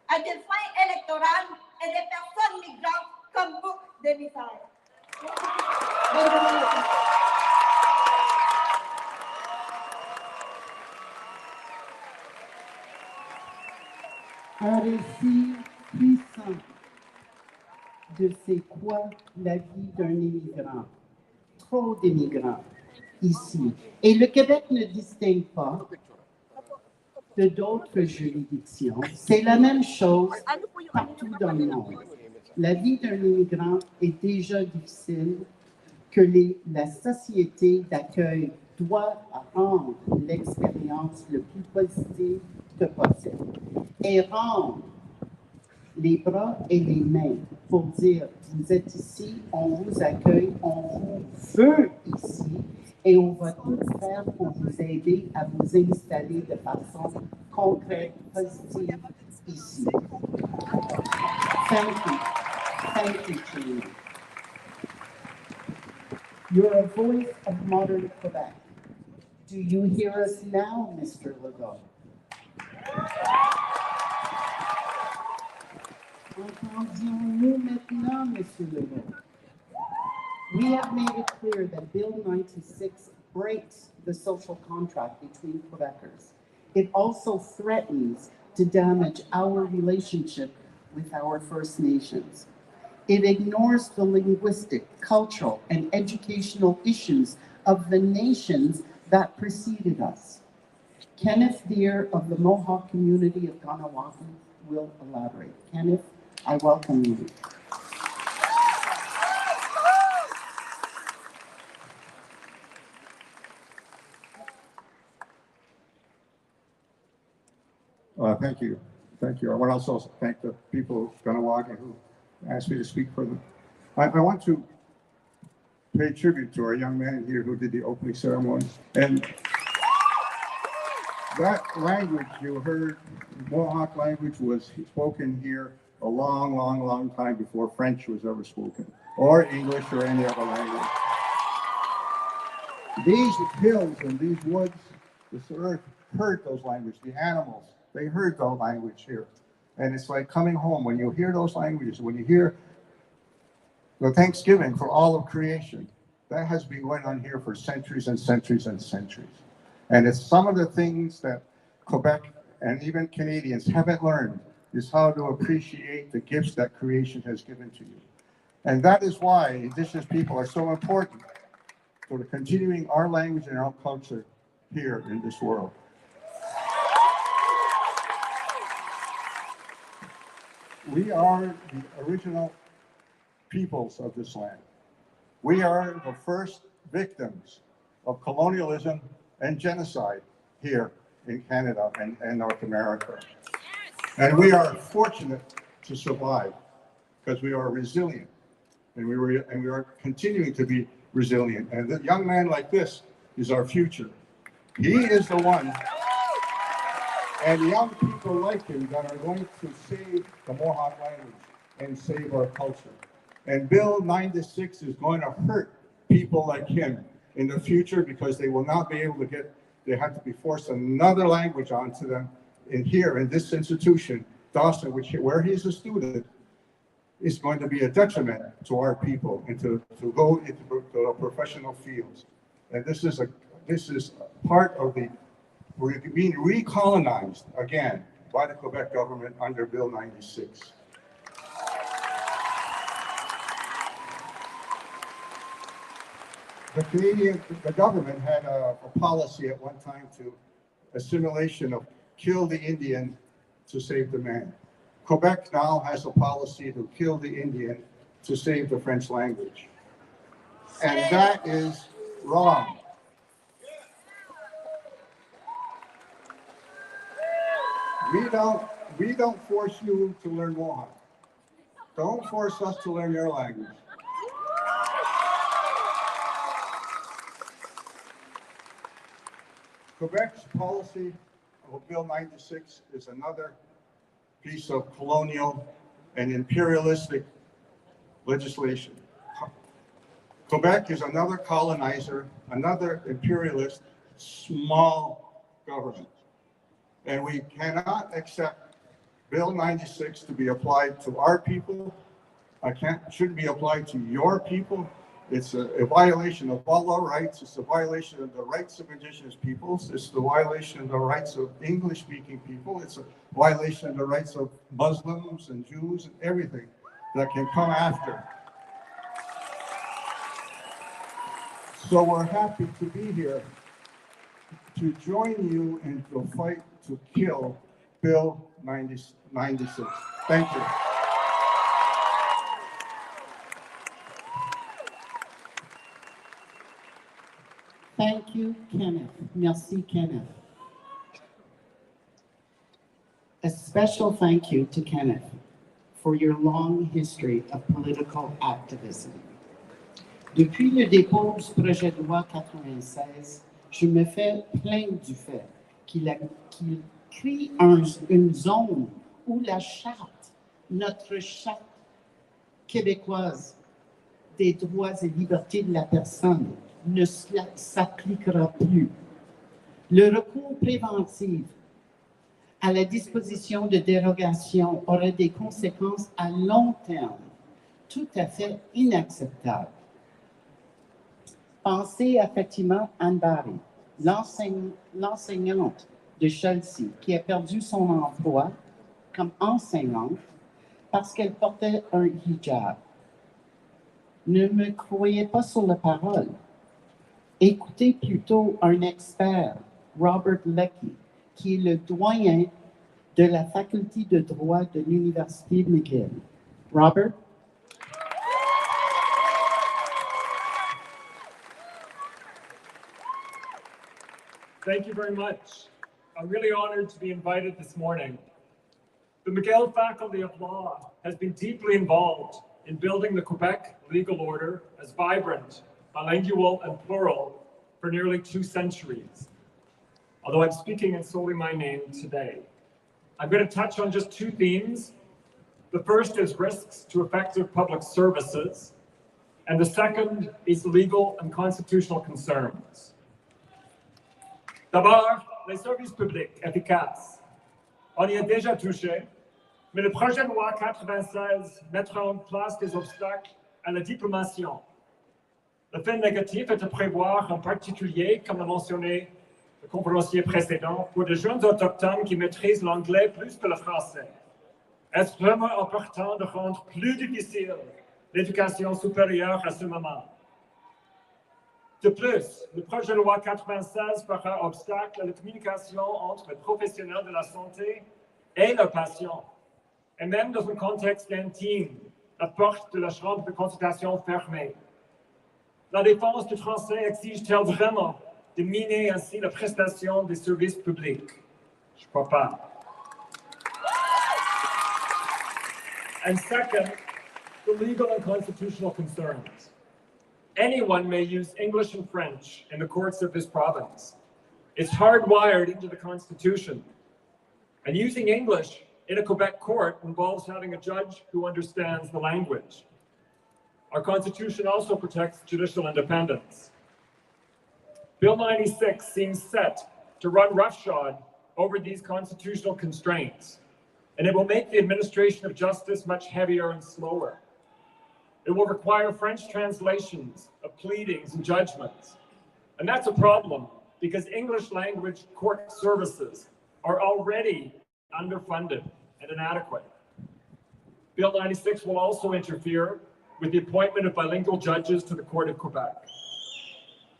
à des fins électorales et des personnes migrantes comme bouc d'émissaires. Un récit puissant de c'est quoi la vie d'un immigrant. Trop d'immigrants ici. Et le Québec ne distingue pas de d'autres juridictions. C'est la même chose partout dans le monde. La vie d'un immigrant est déjà difficile, que la société d'accueil doit rendre l'expérience le plus positive que possible et rendre les bras et les mains pour dire vous êtes ici, on vous accueille, on vous veut ici et on va tout faire pour vous aider à vous installer de façon concrète, positive ici. Thank you. Thank you, Chile. You're a voice of modern Quebec. Do you hear us now, Mr. Legault? Entendions-nous maintenant, Monsieur Legault? We have made it clear that Bill 96 breaks the social contract between Quebecers. It also threatens to damage our relationship with our First Nations. It ignores the linguistic, cultural, and educational issues of the nations that preceded us. Kenneth Deere of the Mohawk community of Kahnawake will elaborate. Kenneth, I welcome you. Thank you. Thank you. I want to also thank the people of Kahnawake who asked me to speak for them. I want to pay tribute to our young man here who did the opening ceremony. And that language you heard, Mohawk language, was spoken here a long, long, long time before French was ever spoken, or English or any other language. These hills and these woods, this earth heard those languages. The animals, they heard the language here. And it's like coming home when you hear those languages, when you hear the Thanksgiving for all of creation. That has been going on here for centuries and centuries and centuries. And it's some of the things that Quebec and even Canadians haven't learned is how to appreciate the gifts that creation has given to you. And that is why Indigenous people are so important for continuing our language and our culture here in this world. We are the original peoples of this land. We are the first victims of colonialism and genocide here in Canada and North America. And we are fortunate to survive because we are resilient, and we are continuing to be resilient. And a young man like this is our future. He is the one, and young people like him that are going to save the Mohawk language and save our culture. And Bill 96 is going to hurt people like him in the future because they will not be able to get, they have to be forced another language onto them. And here in this institution, Dawson, where he's a student, is going to be a detriment to our people and to go into the professional fields. And this is part of we're being recolonized again by the Quebec government under Bill 96. The government had a policy at one time to assimilation of kill the Indian to save the man. Quebec now has a policy to kill the Indian to save the French language. And that is wrong. We don't force you to learn Mohawk. Don't force us to learn your language. Quebec's policy of Bill 96 is another piece of colonial and imperialistic legislation. Quebec is another colonizer, another imperialist, small government. And we cannot accept Bill 96 to be applied to our people. Shouldn't be applied to your people. It's a violation of all our rights. It's a violation of the rights of Indigenous peoples. It's the violation of the rights of English-speaking people. It's a violation of the rights of Muslims and Jews and everything that can come after. So we're happy to be here to join you in the fight to kill Bill 96. Thank you. Thank you, Kenneth. Merci, Kenneth. A special thank you to Kenneth for your long history of political activism. Depuis le dépôt du projet de loi 96, je me fais plaindre du fait qu'il crée une zone où la charte, notre charte québécoise des droits et libertés de la personne, ne s'appliquera plus. Le recours préventif à la disposition de dérogation aurait des conséquences à long terme tout à fait inacceptables. Pensez à Fatima Anbari, l'enseignante de Chelsea, qui a perdu son emploi comme enseignante parce qu'elle portait un hijab. Ne me croyez pas sur la parole. Écoutez plutôt un expert, Robert Leckie, qui est le doyen de la faculté de droit de l'Université McGill. Robert? Thank you very much. I'm really honored to be invited this morning. The McGill Faculty of Law has been deeply involved in building the Quebec legal order as vibrant, bilingual, and plural for nearly 2 centuries. Although I'm speaking in solely my name today. I'm going to touch on just 2 themes. The first is risks to effective public services, and the second is legal and constitutional concerns. D'abord, les services publics efficaces. On y a déjà touché, mais le projet de loi 96 mettra en place des obstacles à la diplomation. Le fait négatif est de prévoir en particulier, comme l'a mentionné le conférencier précédent, pour des jeunes autochtones qui maîtrisent l'anglais plus que le français. Est-ce vraiment important de rendre plus difficile l'éducation supérieure à ce moment? De plus, le projet de loi 96 fera obstacle à la communication entre les professionnels de la santé et leurs patients, et même dans un contexte intime, la porte de la chambre de consultation fermée. La défense du français exige-t-elle vraiment de miner ainsi la prestation des services publics? Je ne crois pas. And second, the legal and constitutional concerns. Anyone may use English and French in the courts of this province. It's hardwired into the Constitution. And using English in a Quebec court involves having a judge who understands the language. Our Constitution also protects judicial independence. Bill 96 seems set to run roughshod over these constitutional constraints, and it will make the administration of justice much heavier and slower. It will require French translations of pleadings and judgments. And that's a problem because English language court services are already underfunded and inadequate. Bill 96 will also interfere with the appointment of bilingual judges to the Court of Quebec.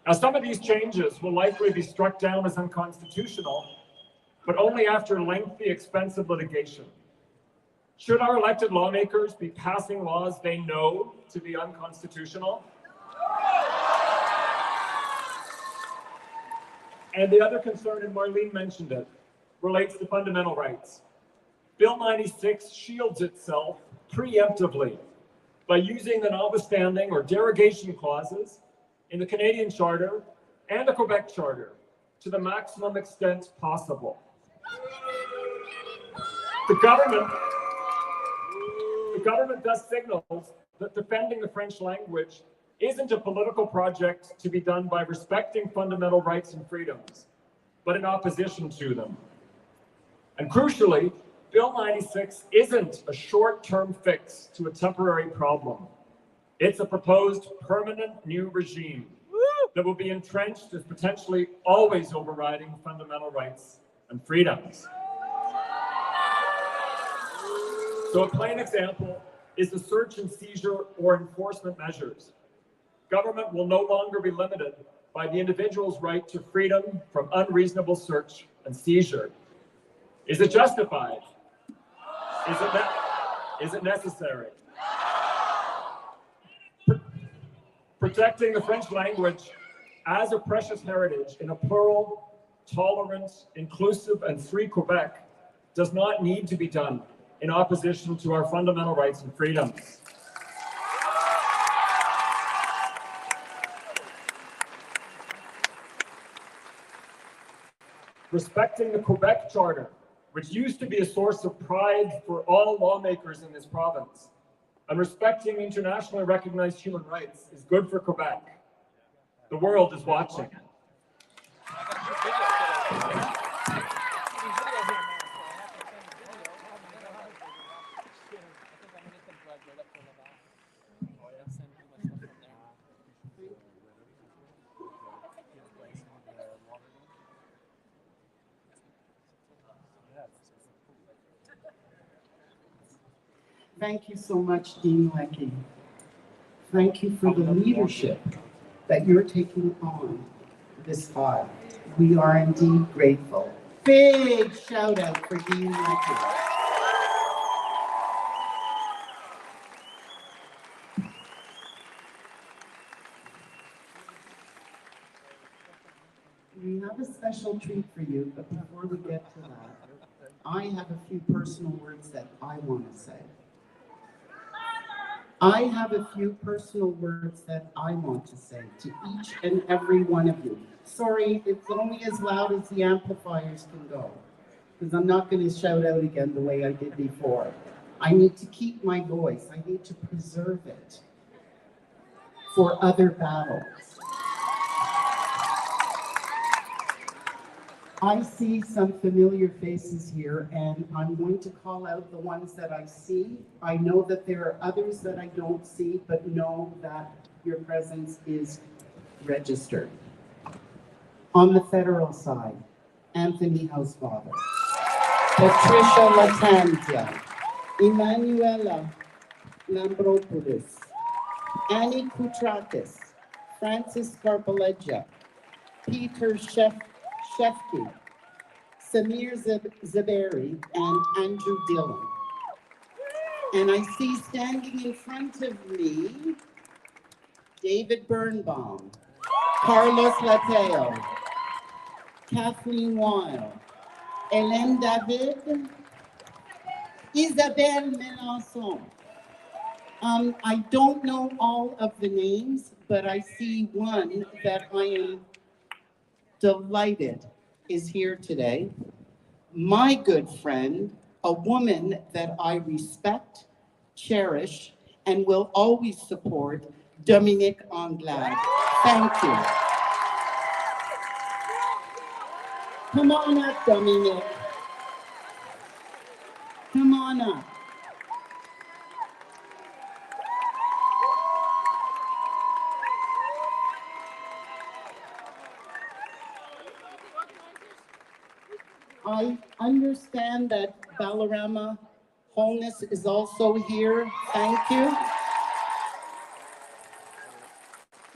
Now, some of these changes will likely be struck down as unconstitutional, but only after lengthy, expensive litigation. Should our elected lawmakers be passing laws they know to be unconstitutional? And the other concern, and Marlene mentioned it, relates to fundamental rights. Bill 96 shields itself preemptively by using the notwithstanding or derogation clauses in the Canadian Charter and the Quebec Charter to the maximum extent possible. The government thus signals that defending the French language isn't a political project to be done by respecting fundamental rights and freedoms, but in opposition to them. And crucially, Bill 96 isn't a short-term fix to a temporary problem. It's a proposed permanent new regime that will be entrenched as potentially always overriding fundamental rights and freedoms. So a plain example is the search and seizure or enforcement measures. Government will no longer be limited by the individual's right to freedom from unreasonable search and seizure. Is it justified? Is it necessary? Protecting the French language as a precious heritage in a plural, tolerant, inclusive, and free Quebec does not need to be done in opposition to our fundamental rights and freedoms. Respecting the Quebec Charter, which used to be a source of pride for all lawmakers in this province, and respecting internationally recognized human rights is good for Quebec. The world is watching. Thank you so much, Dean Leckie. Thank you for the leadership that you're taking on this file. We are indeed grateful. Big shout out for Dean Leckie. We have a special treat for you, but before we get to that, I have a few personal words that I want to say. I have a few personal words that I want to say to each and every one of you. Sorry, it's only as loud as the amplifiers can go, because I'm not going to shout out again the way I did before. I need to keep my voice. I need to preserve it for other battles. I see some familiar faces here, and I'm going to call out the ones that I see. I know that there are others that I don't see, but know that your presence is registered. On the federal side, Anthony Housefather, Patricia Latanzia, Emanuela Lambropoulos, Annie Koutrakis, Francis Scarpaleggia, Peter Shefke, Samir Zaberi, and Andrew Dillon. And I see standing in front of me, David Birnbaum, Carlos Lateo, Kathleen Weil, Hélène David, Isabelle Melançon. I don't know all of the names, but I see one that I am delighted is here today. My good friend, a woman that I respect, cherish, and will always support, Dominique Anglade. Thank you. Come on up, Dominique. Come on up. I understand that Balarama Wholeness is also here. Thank you.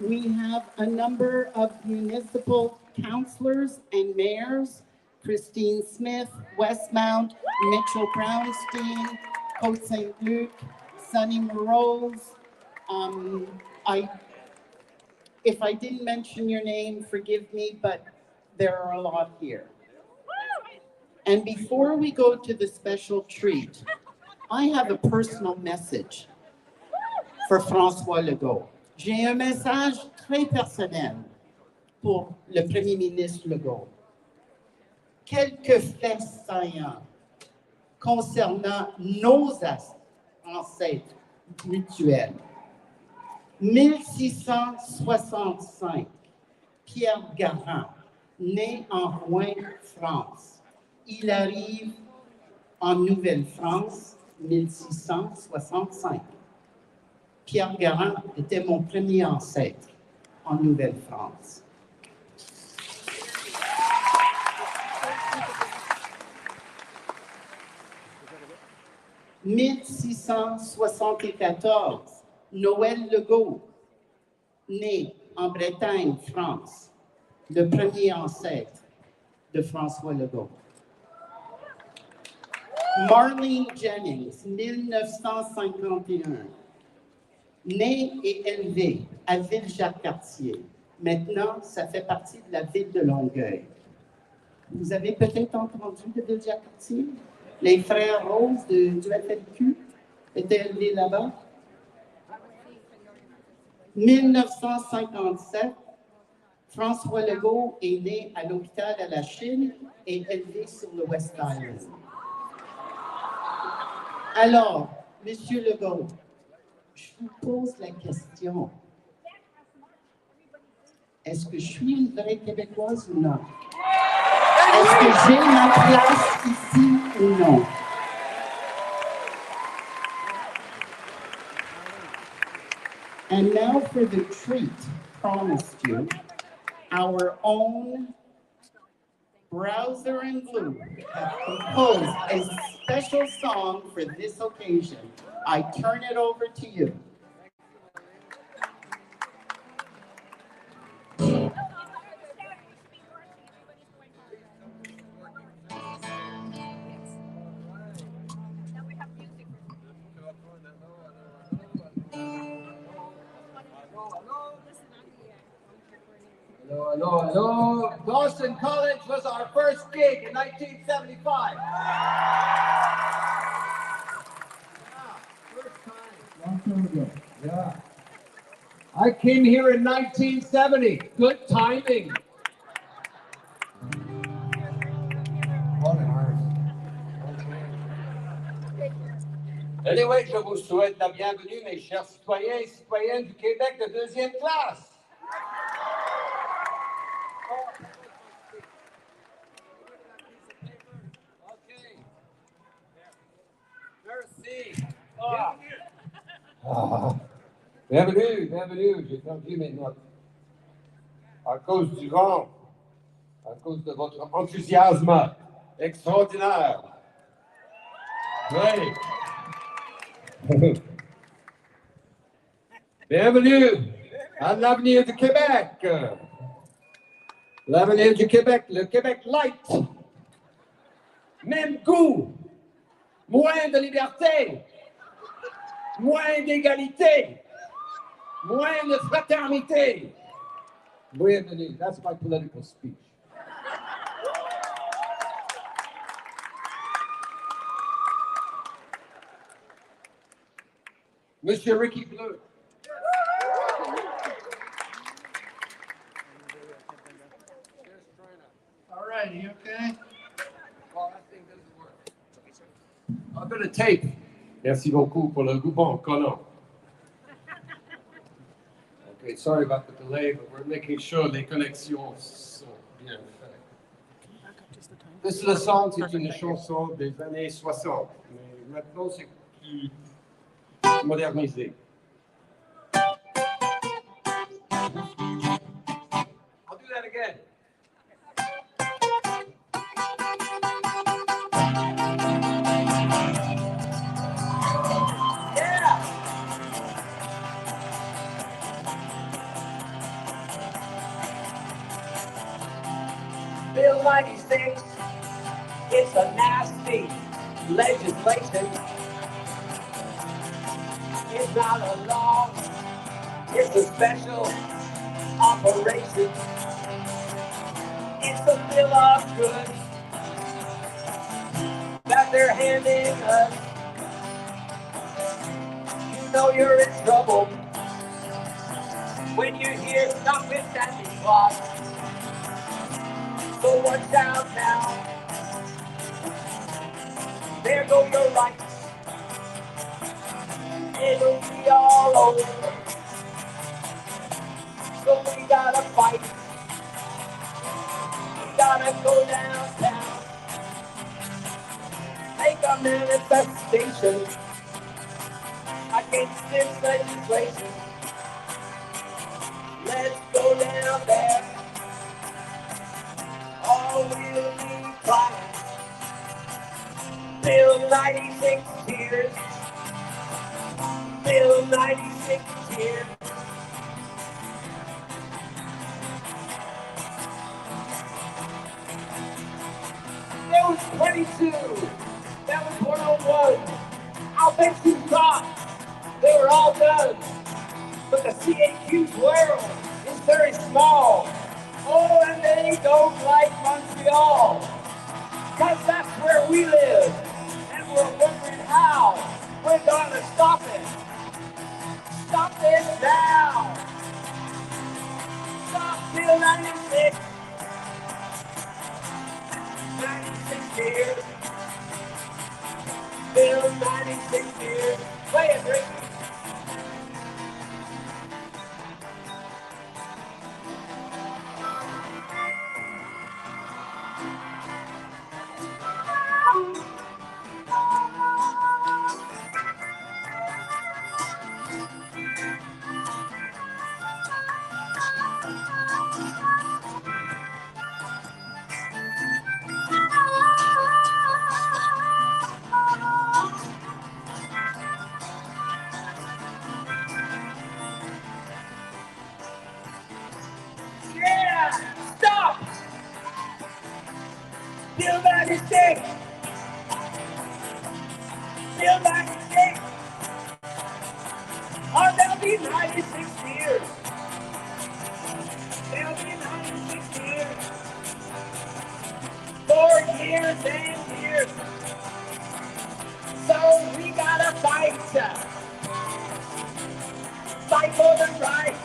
We have a number of municipal councillors and mayors, Christine Smith, Westmount, Mitchell Brownstein, Côte Saint-Luc, Sunny Morose. If I didn't mention your name, forgive me, but there are a lot here. And before we go to the special treat, I have a personal message for François Legault. J'ai un message très personnel pour le Premier ministre Legault. Quelques faits saillants concernant nos ancêtres mutuels. 1665, Pierre Garand, né en Rouen, France. Il arrive en Nouvelle-France, 1665. Pierre Garand était mon premier ancêtre en Nouvelle-France. « 1674, Noël Legault, né en Bretagne, France, le premier ancêtre de François Legault. Marlene Jennings, 1951, née et élevée à Ville-Jacques-Cartier. Maintenant, ça fait partie de la ville de Longueuil. Vous avez peut-être entendu de Ville-Jacques-Cartier? Les frères Rose du FLQ étaient élevés là-bas. 1957, François Legault est né à l'hôpital à la Chine et élevé sur le West Island. Alors, Monsieur Legault, je vous pose la question. Est-ce que je suis une vraie Québécoise ou non? Est-ce que j'ai ma place ici ou non? And now for the treat promised you, our own Browser and Glue have composed a special song for this occasion. I turn it over to you. Hello, hello, hello. Dawson College was our first gig in 1975. First time. Long time ago. Yeah. I came here in 1970. Good timing. Anyway, je vous souhaite la bienvenue, mes chers citoyens et citoyennes du Québec de deuxième classe. Bienvenue, bienvenue, j'ai perdu mes notes. À cause du vent, à cause de votre enthousiasme extraordinaire. Oui. Bienvenue à l'avenir du Québec. L'avenir du Québec, le Québec light. Même goût, moins de liberté, moins d'égalité, moins de fraternité. Bienvenue. That's my political speech. Monsieur Ricky Bleu. All right, are you okay? Well, that thing doesn't work. A bit of tape. Merci beaucoup pour le coupon collant. Okay, sorry about the delay, but we're making sure les connexions sont bien faites. This little song, c'est une chanson des années 60, mais maintenant c'est plus modernisé. I'll do that again. Bill 96, it's a nasty legislation. It's not a law, it's a special operation. It's a bill of goods that they're handing us. You know you're in trouble when you hear notwithstanding clause. So watch out now. There go your rights. It'll be all over. So we gotta fight. We gotta go downtown. Make a manifestation against this legislation. Let's go down there. All we'll be crying. Bill 96 tears. Bill 96 tears. There was 22. That was 101. I'll bet you thought they were all done. But the CAQ's world is very small. Oh, and they don't like Montreal. Because that's where we live. And we're wondering how we're going to stop it. Stop it now. Stop Bill 96. 96 years. Bill 96 years. Play it, Ricky. Yeah! Stop! Bill 96! Bill 96! Oh, there'll be 96 years! There'll be 96 years! 4 years and years! So we gotta fight! Fight for the right!